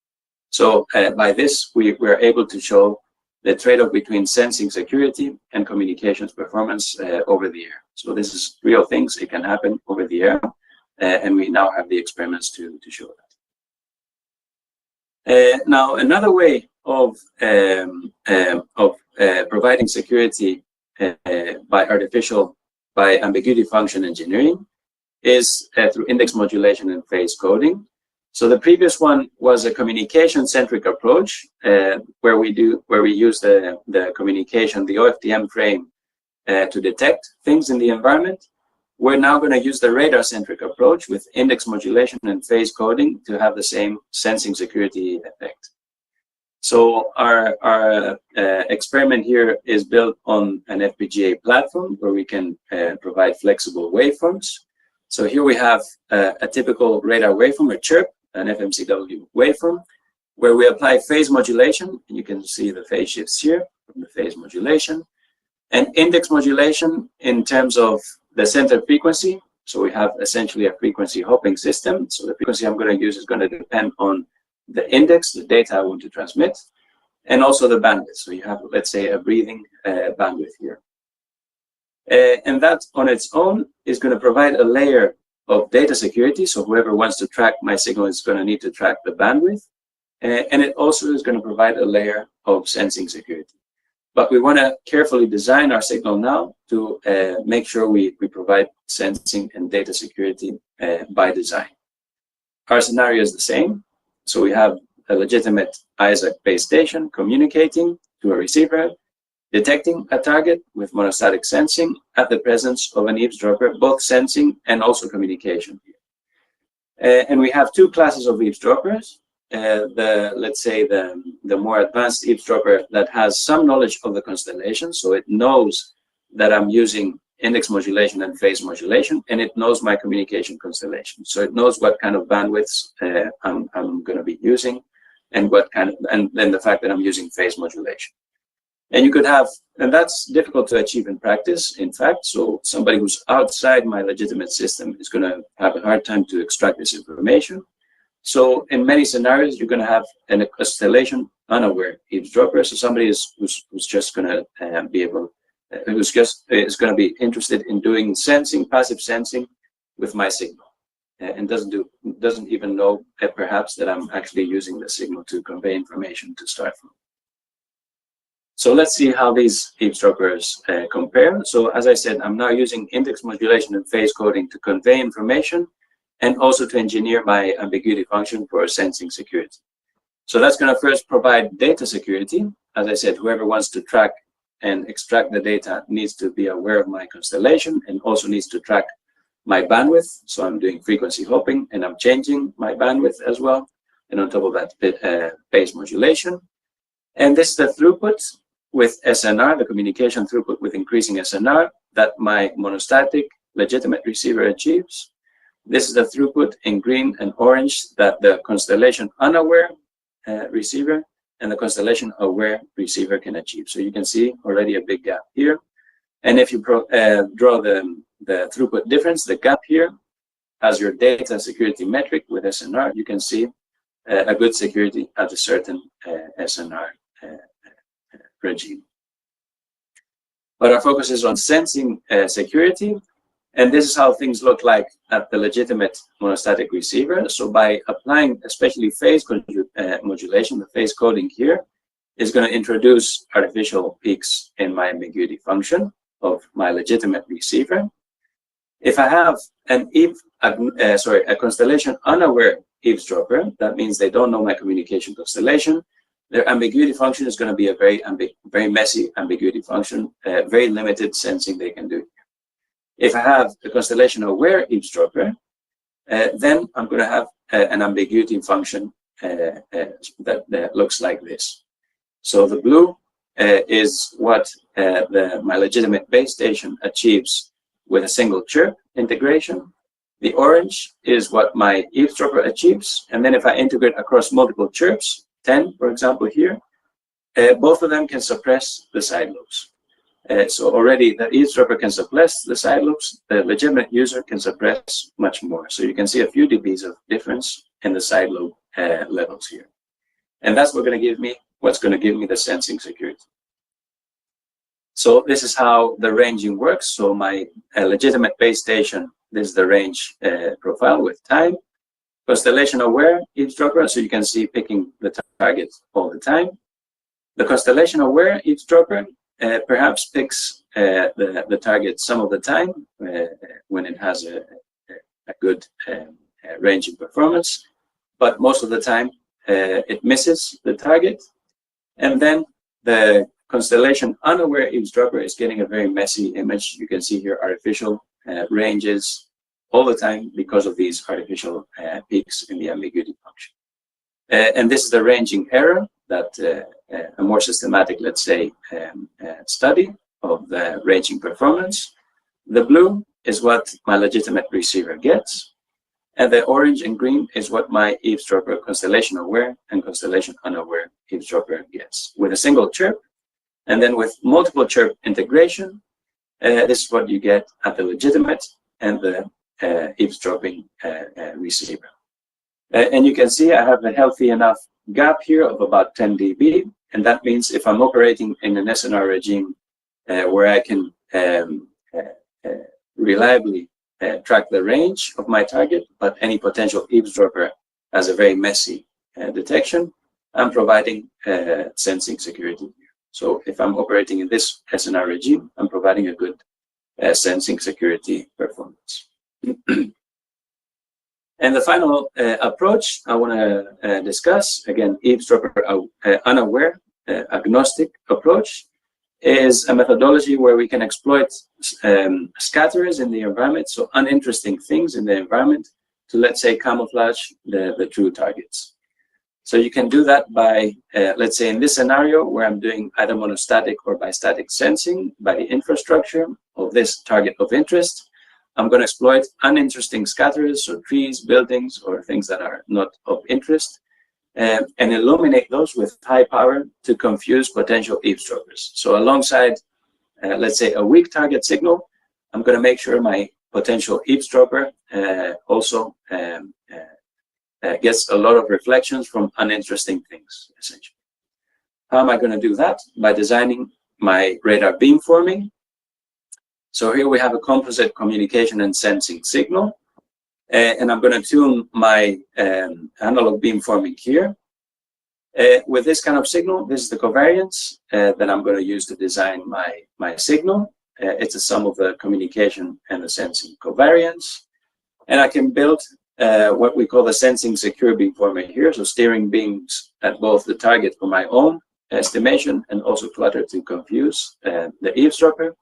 So by this, we're able to show the trade-off between sensing security and communications performance over the air. So this is real things. It can happen over the air. And we now have the experiments to show that. Now, another way of providing security by ambiguity function engineering is through index modulation and phase coding. So the previous one was a communication-centric approach where we use the communication, the OFDM frame to detect things in the environment. We're now going to use the radar-centric approach with index modulation and phase coding to have the same sensing security effect. So our experiment here is built on an FPGA platform where we can provide flexible waveforms. So here we have a typical radar waveform, a chirp, an FMCW waveform, where we apply phase modulation, and you can see the phase shifts here from the phase modulation, and index modulation in terms of the center frequency. So we have essentially a frequency hopping system. So the frequency I'm going to use is going to depend on the index, the data I want to transmit, and also the bandwidth. So you have, let's say, a breathing bandwidth here. And that on its own is going to provide a layer of data security. So whoever wants to track my signal is going to need to track the bandwidth. And it also is going to provide a layer of sensing security. But we want to carefully design our signal now to make sure we provide sensing and data security by design. Our scenario is the same. So we have a legitimate ISAC base station communicating to a receiver, detecting a target with monostatic sensing at the presence of an eavesdropper, both sensing and also communication. And we have two classes of eavesdroppers. Let's say the more advanced eavesdropper that has some knowledge of the constellation, so it knows that I'm using index modulation and phase modulation, and it knows my communication constellation. So it knows what kind of bandwidths I'm going to be using, and then the fact that I'm using phase modulation. And you could have, and that's difficult to achieve in practice, in fact. So somebody who's outside my legitimate system is going to have a hard time to extract this information. So in many scenarios, you're going to have a constellation unaware eavesdropper. So somebody who's just going to be able, is going to be interested in doing sensing, passive sensing with my signal. and doesn't even know perhaps that I'm actually using the signal to convey information to start from. So let's see how these eavesdroppers compare. So as I said, I'm now using index modulation and phase coding to convey information and also to engineer my ambiguity function for sensing security. So that's going to first provide data security. As I said, whoever wants to track and extract the data needs to be aware of my constellation and also needs to track my bandwidth. So I'm doing frequency hopping and I'm changing my bandwidth as well. And on top of that, phase modulation. And this is the throughput with SNR, the communication throughput with increasing SNR that my monostatic legitimate receiver achieves. This is the throughput in green and orange that the constellation unaware receiver and the constellation aware receiver can achieve. So you can see already a big gap here. And if you draw the throughput difference, the gap here, as your data security metric with SNR, you can see a good security at a certain SNR regime. But our focus is on sensing security. And this is how things look like at the legitimate monostatic receiver. So by applying especially phase modulation, the phase coding here is going to introduce artificial peaks in my ambiguity function of my legitimate receiver. If I have a constellation unaware eavesdropper, that means they don't know my communication constellation. Their ambiguity function is going to be a very messy ambiguity function, very limited sensing they can do. If I have a constellation aware eavesdropper, then I'm going to have an ambiguity function that looks like this. So the blue is what my legitimate base station achieves with a single chirp integration. The orange is what my eavesdropper achieves. And then if I integrate across multiple chirps, 10, for example, here, both of them can suppress the side loops. So already the eavesdropper can suppress the side loops, the legitimate user can suppress much more. So you can see a few dBs of difference in the side loop levels here. And that's what's going to give me the sensing security. So this is how the ranging works. So my legitimate base station, this is the range profile with time. Constellation aware eavesdropper, so you can see picking the target all the time. The constellation aware eavesdropper perhaps picks the target some of the time when it has a good ranging performance, but most of the time it misses the target. And then the constellation unaware eavesdropper is getting a very messy image. You can see here artificial ranges all the time because of these artificial peaks in the ambiguity function. And this is the ranging error that a more systematic, let's say, study of the ranging performance. The blue is what my legitimate receiver gets, and the orange and green is what my eavesdropper constellation aware and constellation unaware eavesdropper gets with a single chirp. And then with multiple chirp integration, this is what you get at the legitimate and the eavesdropping receiver. And you can see I have a healthy enough gap here of about 10 dB. And that means if I'm operating in an SNR regime where I can reliably track the range of my target, but any potential eavesdropper has a very messy detection, I'm providing sensing security. So if I'm operating in this SNR regime, I'm providing a good sensing security performance. And the final approach I want to discuss, again, eavesdropper unaware agnostic approach, is a methodology where we can exploit scatterers in the environment, so uninteresting things in the environment, to, let's say, camouflage the true targets. So you can do that by, let's say, in this scenario where I'm doing either monostatic or bistatic sensing by the infrastructure of this target of interest, I'm going to exploit uninteresting scatterers, so trees, buildings, or things that are not of interest, and illuminate those with high power to confuse potential eavesdroppers. So alongside, let's say, a weak target signal, I'm going to make sure my potential eavesdropper also gets a lot of reflections from uninteresting things, essentially. How am I going to do that? By designing my radar beamforming. So here we have a composite communication and sensing signal. And I'm going to tune my analog beamforming here. With this kind of signal, this is the covariance that I'm going to use to design my signal. It's a sum of the communication and the sensing covariance. And I can build what we call the sensing secure beamformer here, so steering beams at both the target for my own estimation and also clutter to confuse the eavesdropper.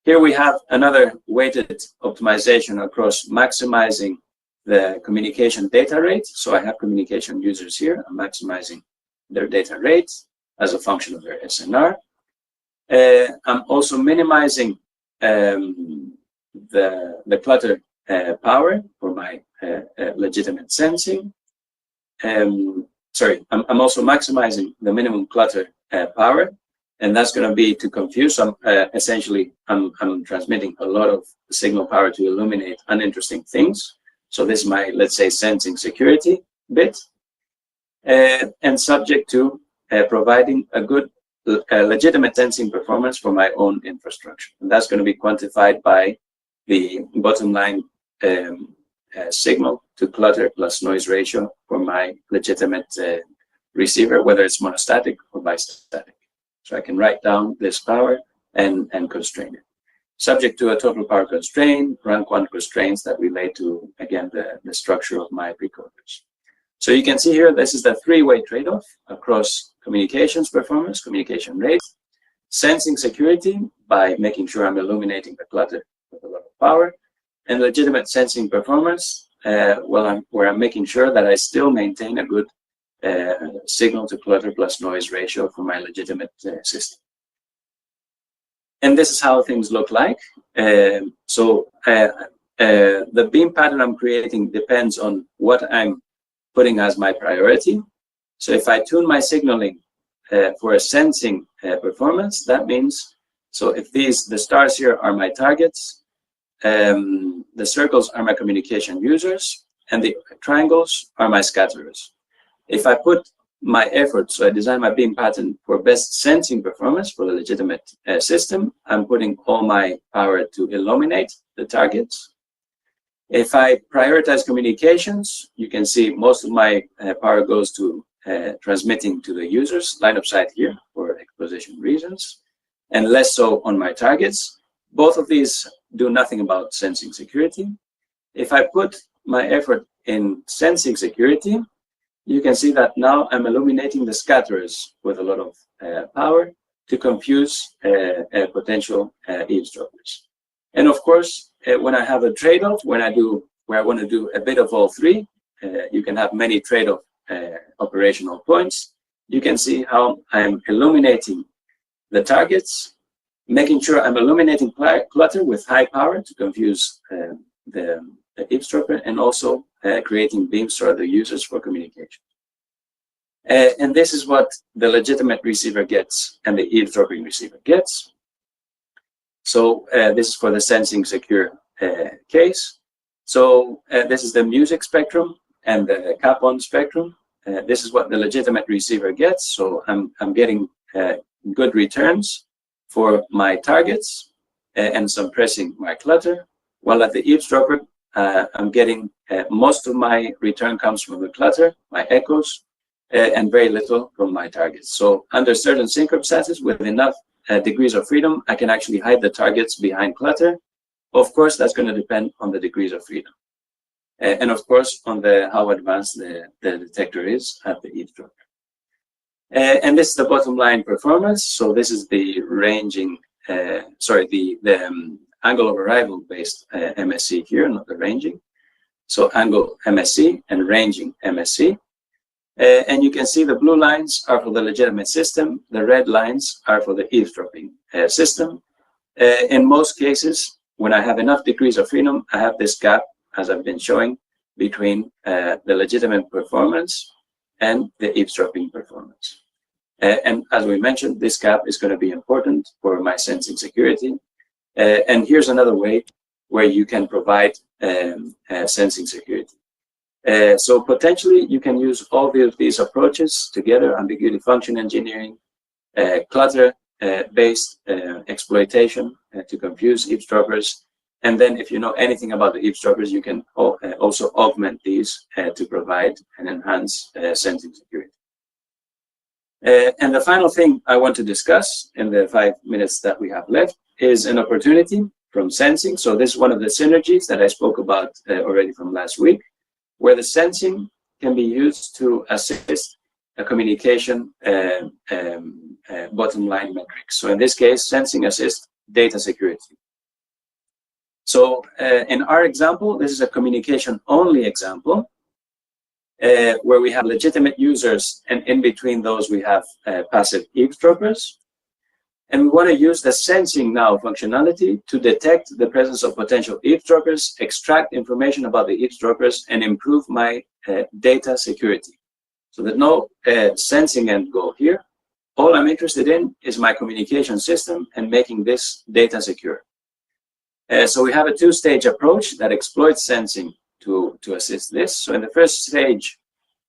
Here we have another weighted optimization across maximizing the communication data rate. So I have communication users here. I'm maximizing their data rate as a function of their SNR. I'm also minimizing the clutter power for my legitimate sensing. Sorry, I'm also maximizing the minimum clutter power, and that's going to be to confuse. Essentially, I'm transmitting a lot of signal power to illuminate uninteresting things. So this is my, let's say, sensing security bit, and subject to providing a good legitimate sensing performance for my own infrastructure. And that's going to be quantified by the bottom line signal to clutter plus noise ratio for my legitimate receiver, whether it's monostatic or bistatic. So I can write down this power and constrain it. Subject to a total power constraint, rank 1 constraints that relate to, again, the structure of my precoders. So you can see here, this is the three-way trade-off across communications performance, communication rate, sensing security by making sure I'm illuminating the clutter with a lot of power, and legitimate sensing performance, where I'm making sure that I still maintain a good signal to clutter plus noise ratio for my legitimate system. And this is how things look like. The beam pattern I'm creating depends on what I'm putting as my priority. So if I tune my signaling for a sensing performance, that means, so if the stars here are my targets, the circles are my communication users, and the triangles are my scatterers. If I put my effort, so I design my beam pattern for best sensing performance for the legitimate system, I'm putting all my power to illuminate the targets. If I prioritize communications, you can see most of my power goes to transmitting to the users, line of sight here for exposition reasons, and less so on my targets. Both of these do nothing about sensing security. If I put my effort in sensing security, you can see that now I'm illuminating the scatterers with a lot of power to confuse potential eavesdroppers. And of course, when I have a trade-off, where I want to do a bit of all three, you can have many trade-off operational points. You can see how I'm illuminating the targets, making sure I'm illuminating clutter with high power to confuse the eavesdropper, and also creating beams for other users for communication. And this is what the legitimate receiver gets and the eavesdropping receiver gets. So this is for the sensing secure case. So this is the music spectrum and the cap-on spectrum. This is what the legitimate receiver gets. So I'm getting good returns for my targets and suppressing my clutter, while at the eavesdropper, I'm getting most of my return comes from the clutter, my echoes, and very little from my targets. So under certain circumstances, with enough degrees of freedom, I can actually hide the targets behind clutter. Of course, that's going to depend on the degrees of freedom. And of course, on how advanced the detector is at the eavesdropper. And this is the bottom line performance. So this is the ranging, the angle of arrival based MSC here, not the ranging. So angle MSC and ranging MSC. And you can see the blue lines are for the legitimate system. The red lines are for the eavesdropping system. In most cases, when I have enough degrees of freedom, I have this gap, as I've been showing, between the legitimate performance and the eavesdropping performance. And as we mentioned, this gap is going to be important for my sensing security. And here's another way where you can provide sensing security. So potentially, you can use all these approaches together: ambiguity function engineering, clutter-based exploitation to confuse eavesdroppers, And then if you know anything about the eavesdroppers, you can also augment these to provide and enhance sensing security. And the final thing I want to discuss in the 5 minutes that we have left is an opportunity from sensing. So this is one of the synergies that I spoke about already from last week, where the sensing can be used to assist a communication bottom line metric. So in this case, sensing assists data security. So in our example, this is a communication only example where we have legitimate users, and in between those we have passive eavesdroppers. And we want to use the sensing now functionality to detect the presence of potential eavesdroppers, extract information about the eavesdroppers, and improve my data security. So there's no sensing end goal here. All I'm interested in is my communication system and making this data secure. So we have a two-stage approach that exploits sensing to assist this. So in the first stage,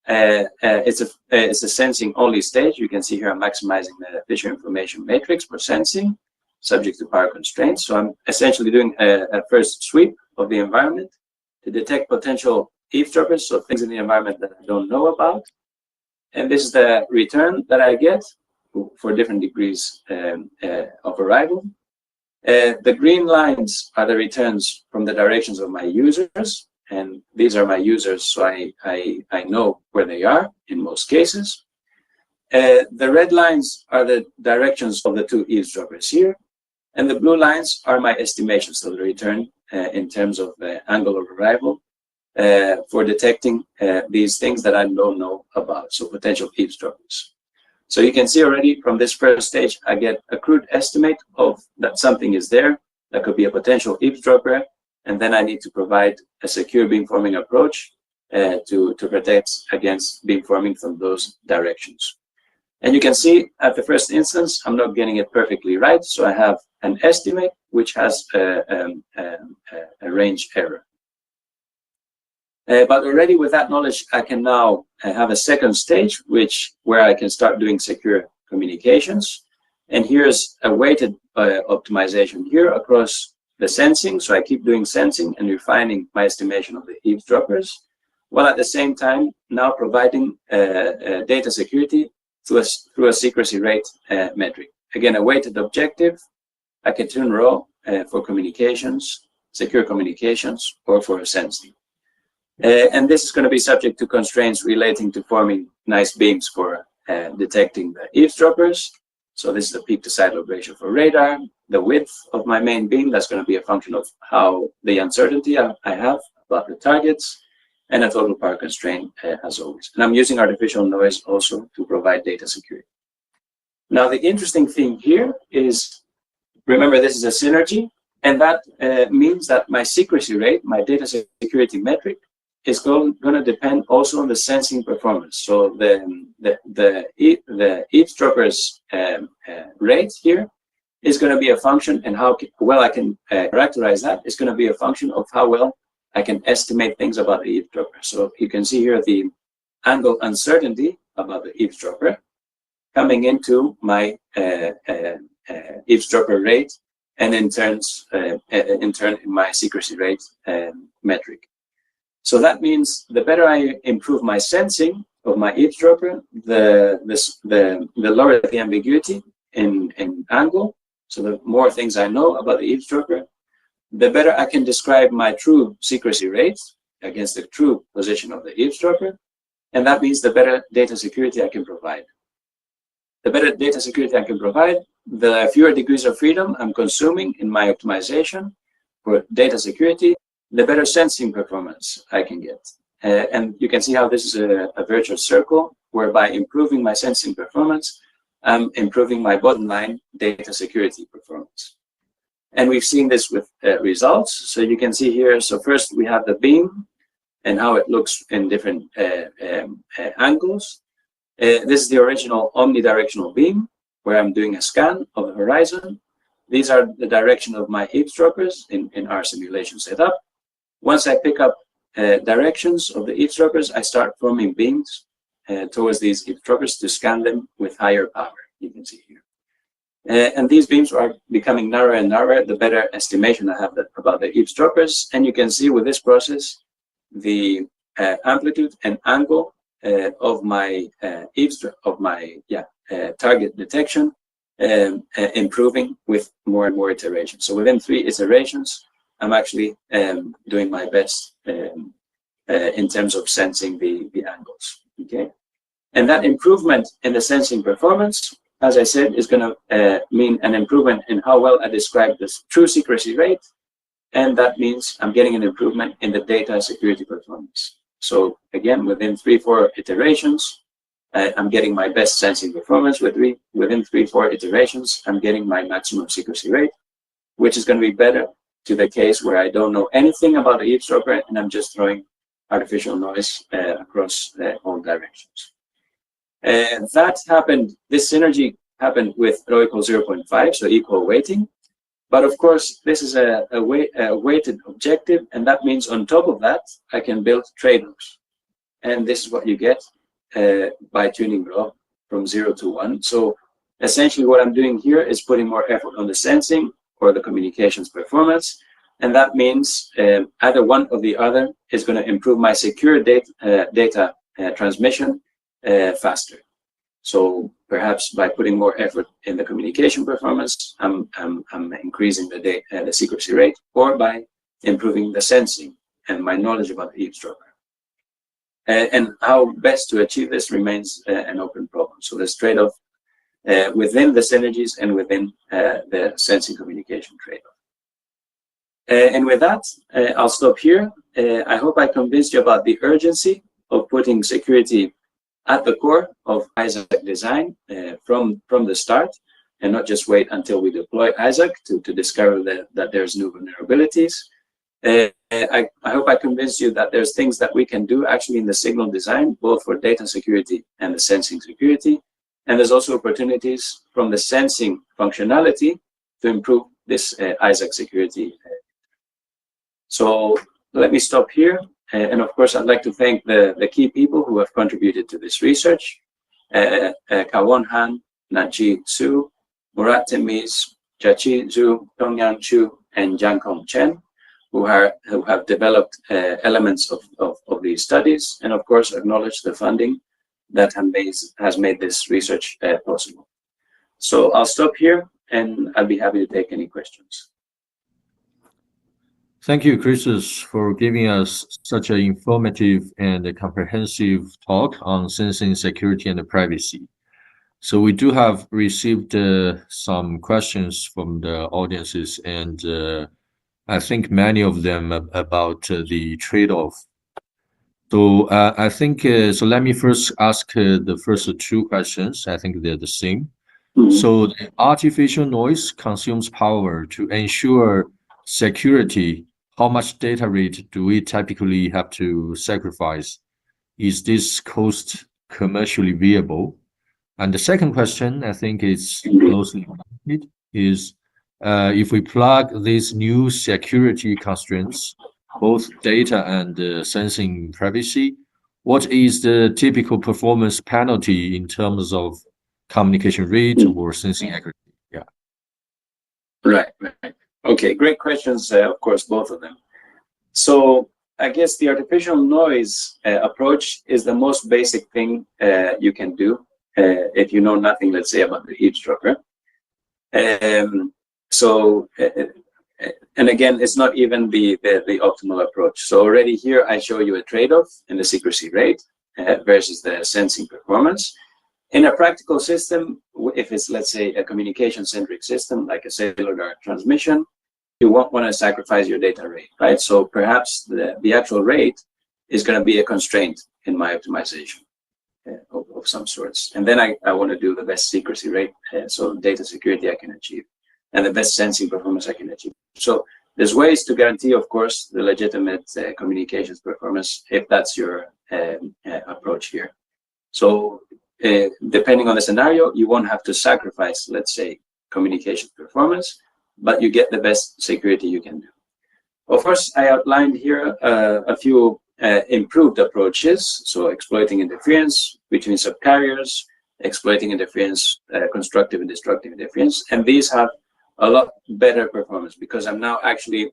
it's a sensing only stage. You can see here I'm maximizing the Fisher information matrix for sensing, subject to power constraints. So I'm essentially doing a first sweep of the environment to detect potential eavesdroppers, so things in the environment that I don't know about. And this is the return that I get for different degrees of arrival. The green lines are the returns from the directions of my users. And these are my users, so I know where they are in most cases. The red lines are the directions of the two eavesdroppers here. And the blue lines are my estimations, so the return in terms of the angle of arrival for detecting these things that I don't know about, so potential eavesdroppers. So you can see already from this first stage, I get a crude estimate of that something is there. That could be a potential eavesdropper. And then I need to provide a secure beamforming approach to protect against beamforming from those directions. And you can see at the first instance, I'm not getting it perfectly right. So I have an estimate which has a range error. But already with that knowledge, I can now have a second stage, where I can start doing secure communications. And here's a weighted optimization here across the sensing. So I keep doing sensing and refining my estimation of the eavesdroppers, while at the same time now providing data security through a secrecy rate metric. Again, a weighted objective. I can turn raw for communications, secure communications, or for sensing. And this is going to be subject to constraints relating to forming nice beams for detecting the eavesdroppers. So this is the peak to side lobe ratio for radar. The width of my main beam, that's going to be a function of how the uncertainty I have about the targets, and a total power constraint as always. And I'm using artificial noise also to provide data security. Now the interesting thing here is, remember this is a synergy, and that means that my secrecy rate, my data security metric, is going to depend also on the sensing performance. So the eavesdroppers rate here is going to be a function, and how well I can characterize that is going to be a function of how well I can estimate things about the eavesdropper. So you can see here the angle uncertainty about the eavesdropper coming into my eavesdropper rate, and in turn my secrecy rate metric. So that means the better I improve my sensing of my eavesdropper, the lower the ambiguity in angle. So the more things I know about the eavesdropper, the better I can describe my true secrecy rate against the true position of the eavesdropper. And that means the better data security I can provide. The better data security I can provide, the fewer degrees of freedom I'm consuming in my optimization for data security, the better sensing performance I can get. And you can see how this is a virtuous circle, whereby improving my sensing performance, I'm improving my bottom line data security performance. And we've seen this with results. So you can see here, so first we have the beam and how it looks in different angles. This is the original omnidirectional beam, where I'm doing a scan of the horizon. These are the direction of my eavesdroppers in our simulation setup. Once I pick up directions of the eavesdroppers, I start forming beams towards these eavesdroppers to scan them with higher power, you can see here. And these beams are becoming narrower and narrower, the better estimation I have about the eavesdroppers. And you can see with this process, the amplitude and angle of my target detection improving with more and more iterations. So within 3 iterations, I'm actually doing my best in terms of sensing the angles. Okay, and that improvement in the sensing performance, as I said, is going to mean an improvement in how well I describe this true secrecy rate, and that means I'm getting an improvement in the data security performance. So again, within 3-4 iterations, I'm getting my best sensing performance. Within 3-4 iterations, I'm getting my maximum secrecy rate, which is going to be better to the case where I don't know anything about the eavesdropper and I'm just throwing artificial noise across all directions. That happened, this synergy happened with rho equals 0.5, so equal weighting. But of course, this is a weighted objective, and that means on top of that, I can build trade-offs. And this is what you get by tuning rho from 0 to 1. So essentially what I'm doing here is putting more effort on the sensing or the communications performance. And that means either one or the other is going to improve my secure data transmission faster. So perhaps by putting more effort in the communication performance, I'm increasing the secrecy rate, or by improving the sensing and my knowledge about the eavesdropper. And how best to achieve this remains an open problem. So there's trade-off within the synergies and within the sensing communication trade-off. And with that, I'll stop here. I hope I convinced you about the urgency of putting security at the core of ISAC design from the start, and not just wait until we deploy ISAC to discover that there's new vulnerabilities. I hope I convinced you that there's things that we can do actually in the signal design, both for data security and the sensing security. And there's also opportunities from the sensing functionality to improve this ISAC security. So let me stop here. And of course, I'd like to thank the key people who have contributed to this research. Kawon Han, Najee Su, Murat Temiz, Jachi Zhu, Tongyang Chu, and Jiankong Chen, who have developed elements of these studies, and of course acknowledge the funding that has made this research possible. So I'll stop here, and I'll be happy to take any questions. Thank you, Christos, for giving us such an informative and a comprehensive talk on sensing security and privacy. So we do have received some questions from the audiences, and I think many of them about the trade-off. So I think, so let me first ask the first 2 questions. I think they're the same. So the artificial noise consumes power. To ensure security, how much data rate do we typically have to sacrifice? Is this cost commercially viable? And the second question, I think is closely related, is if we plug these new security constraints, both data and sensing privacy, what is the typical performance penalty in terms of communication rate or sensing accuracy? Yeah. Right. Okay, great questions, of course, both of them. So I guess the artificial noise approach is the most basic thing you can do if you know nothing, let's say, about the eavesdropper. And again, it's not even the optimal approach. So already here, I show you a trade-off in the secrecy rate versus the sensing performance. In a practical system, if it's, let's say, a communication-centric system, like a cellular transmission, you won't want to sacrifice your data rate, right? So perhaps the actual rate is going to be a constraint in my optimization of some sorts. And then I want to do the best secrecy rate, so data security I can achieve, and the best sensing performance I can achieve. So there's ways to guarantee, of course, the legitimate communications performance if that's your approach here. So depending on the scenario, you won't have to sacrifice, let's say, communications performance, but you get the best security you can do. Of course, I outlined here a few improved approaches, so exploiting interference between subcarriers, exploiting interference, constructive and destructive interference. And these have a lot better performance because I'm now actually,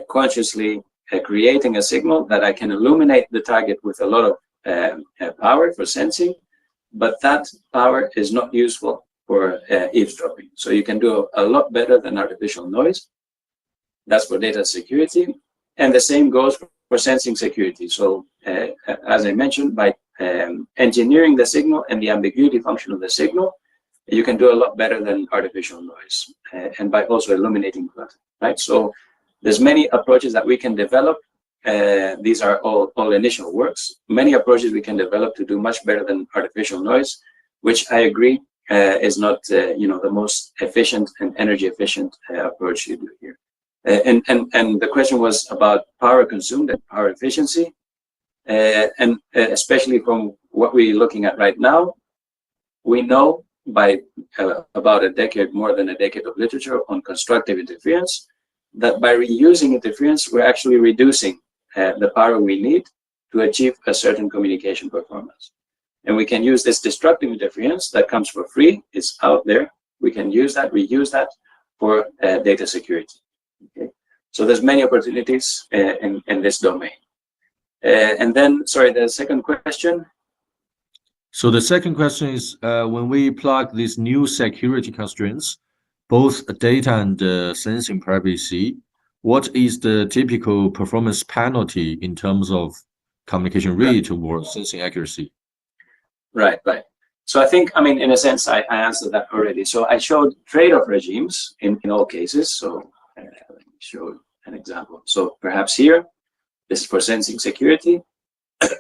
consciously creating a signal that I can illuminate the target with a lot of power for sensing, but that power is not useful for eavesdropping. So you can do a lot better than artificial noise. That's for data security. And the same goes for sensing security. So as I mentioned, by engineering the signal and the ambiguity function of the signal, you can do a lot better than artificial noise, and by also illuminating clutter, right? So there's many approaches that we can develop. These are all initial works. Many approaches we can develop to do much better than artificial noise, which I agree is not the most efficient and energy efficient approach you do here. And the question was about power consumed and power efficiency, and especially from what we're looking at right now, we know by about more than a decade of literature on constructive interference, that by reusing interference, we're actually reducing the power we need to achieve a certain communication performance. And we can use this destructive interference that comes for free. It's out there. We can use that, reuse that for data security. Okay? So there's many opportunities in this domain. And then, sorry, the second question. So the second question is, when we plug these new security constraints, both data and sensing privacy, what is the typical performance penalty in terms of communication rate or sensing accuracy? Right. So I think, in a sense, I answered that already. So I showed trade-off regimes in all cases. So let me show an example. So perhaps here, this is for sensing security,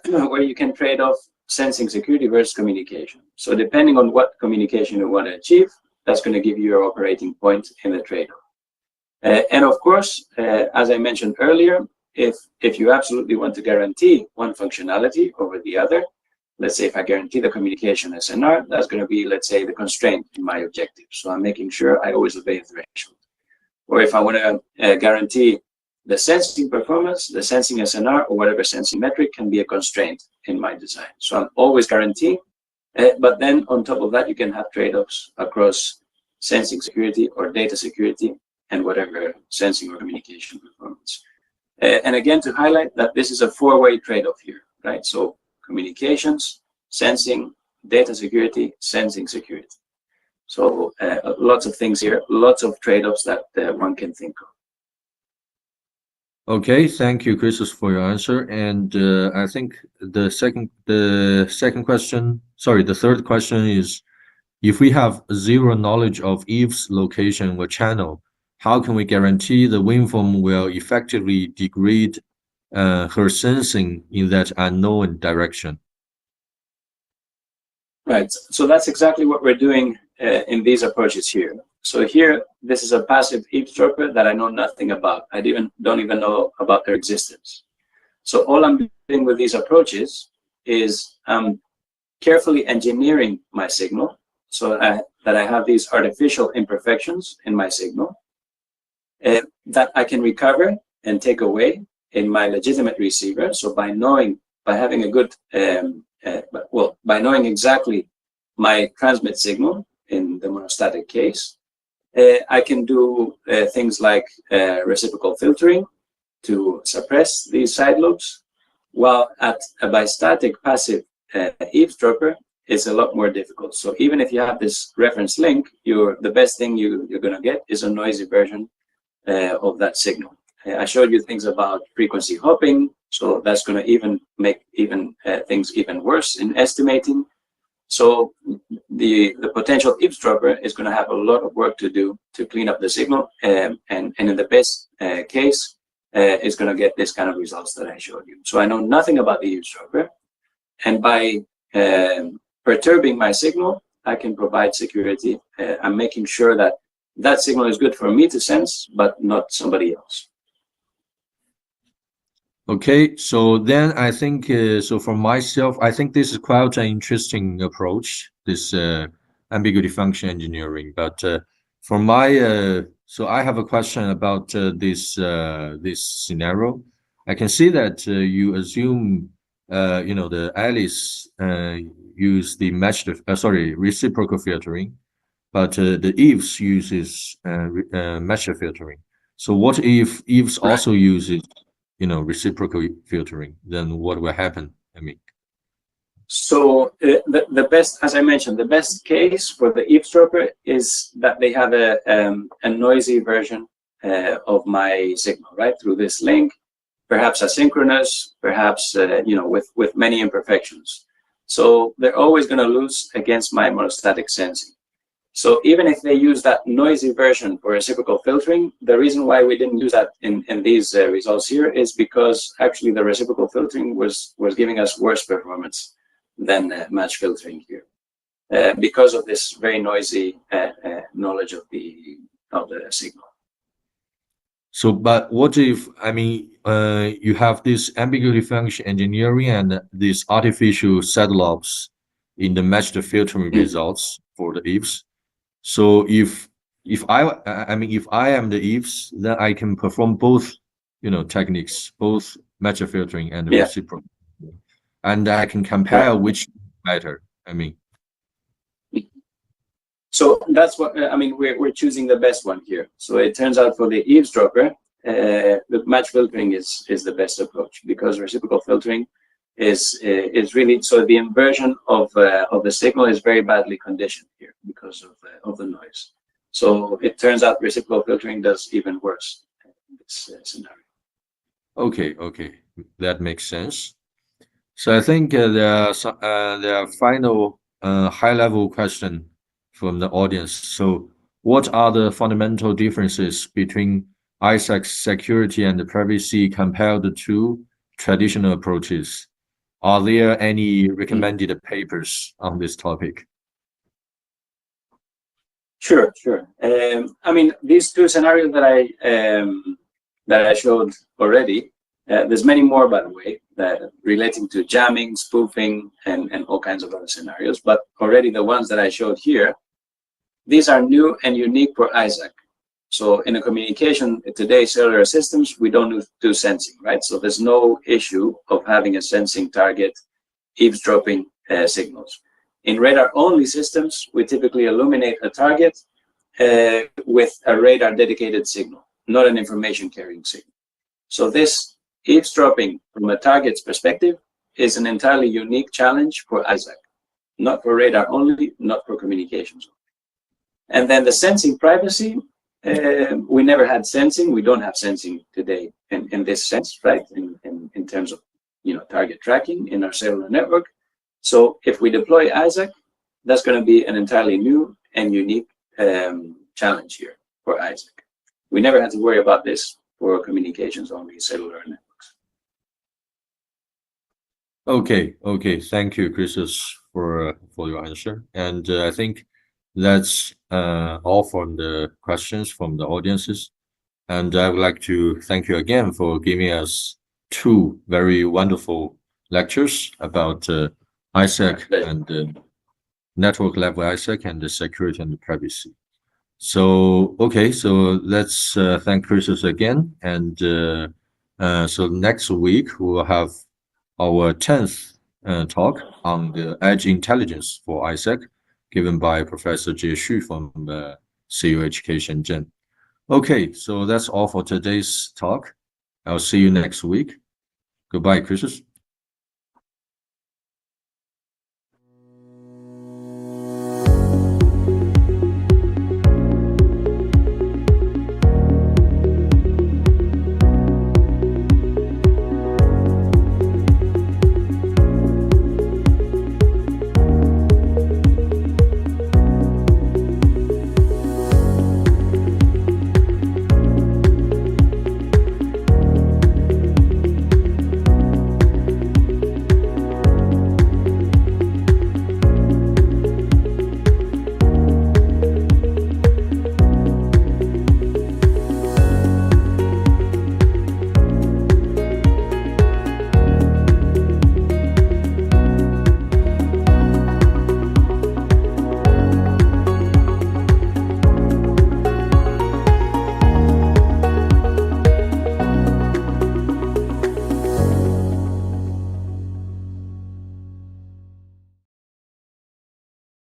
where you can trade off sensing security versus communication. So depending on what communication you want to achieve, that's going to give you your operating point in the trade-off. And of course, as I mentioned earlier, if you absolutely want to guarantee one functionality over the other, let's say if I guarantee the communication SNR, that's going to be, let's say, the constraint in my objective. So I'm making sure I always obey the threshold. Or if I want to guarantee the sensing performance, the sensing SNR or whatever sensing metric can be a constraint in my design. So I'm always guaranteeing, but then on top of that, you can have trade-offs across sensing security or data security and whatever sensing or communication performance. And again, to highlight that this is a four-way trade-off here, right? So communications, sensing, data security, sensing security. So lots of things here, lots of trade-offs that one can think of. Okay, thank you, Christos, for your answer. And I think the third question is, if we have zero knowledge of Eve's location or channel, how can we guarantee the waveform will effectively degrade her sensing in that unknown direction? Right, so that's exactly what we're doing in these approaches here. So here, this is a passive eavesdropper that I know nothing about. I don't even know about their existence. So all I'm doing with these approaches is carefully engineering my signal so that I have these artificial imperfections in my signal that I can recover and take away in my legitimate receiver. So by having a good, by knowing exactly my transmit signal in the monostatic case, I can do things like reciprocal filtering to suppress these side loops, while at a bistatic passive eavesdropper, it's a lot more difficult. So even if you have this reference link, the best thing you're going to get is a noisy version of that signal. I showed you things about frequency hopping, so that's going to make things even worse in estimating. So the potential eavesdropper is going to have a lot of work to do to clean up the signal, and in the best case, is going to get this kind of results that I showed you. So I know nothing about the eavesdropper, and by perturbing my signal, I can provide security. I'm making sure that that signal is good for me to sense, but not somebody else. Okay, so then I think, so for myself, I think this is quite an interesting approach, this ambiguity function engineering. But for my, so I have a question about this scenario. I can see that you assume, the Alice use the reciprocal filtering, but the eaves uses matched filtering. So what if eaves also uses, reciprocal filtering? Then what will happen? I mean, so the best, as I mentioned, the best case for the eavesdropper is that they have a noisy version of my signal, right, through this link, perhaps asynchronous, perhaps with many imperfections. So they're always going to lose against my monostatic sensing. So even if they use that noisy version for reciprocal filtering, the reason why we didn't use that in these results here is because actually the reciprocal filtering was giving us worse performance than match filtering here, because of this very noisy knowledge of the signal. so but what if, I mean, you have this ambiguity function engineering and these artificial setups in the matched filtering results for the eaves. So if I am the eaves, then I can perform both, techniques, both match filtering and reciprocal, and I can compare which is better. I mean, so that's what I mean. We're choosing the best one here. So it turns out for the eavesdropper, the match filtering is the best approach, because reciprocal filtering is really, so the inversion of the signal is very badly conditioned here because of the noise. So it turns out reciprocal filtering does even worse in this scenario. Okay, that makes sense. So I think there are final high-level question from the audience. So what are the fundamental differences between ISAC security and privacy compared to traditional approaches? Are there any recommended papers on this topic? Sure. I mean, these two scenarios that I showed already, there's many more, by the way, relating to jamming, spoofing, and all kinds of other scenarios. But already the ones that I showed here, these are new and unique for ISAC. So in a communication, today's cellular systems, we don't do sensing, right? So there's no issue of having a sensing target eavesdropping signals. In radar-only systems, we typically illuminate a target with a radar-dedicated signal, not an information-carrying signal. So this eavesdropping from a target's perspective is an entirely unique challenge for ISAC, not for radar-only, not for communications. And then the sensing privacy, we never had sensing. We don't have sensing today in this sense, right? In terms of target tracking in our cellular network. So if we deploy ISAC, that's going to be an entirely new and unique challenge here for ISAC. We never had to worry about this for communications only cellular networks. Okay. Thank you, Christos, for your answer. And I think that's all from the questions from the audiences. And I would like to thank you again for giving us two very wonderful lectures about ISAC and network level ISAC and the security and the privacy. So, okay, so let's thank Christos again. And so next week, we will have our 10th talk on the edge intelligence for ISAC, given by Professor Jie Xu from CUHK Shenzhen. Okay, so that's all for today's talk. I'll see you next week. Goodbye, Christos.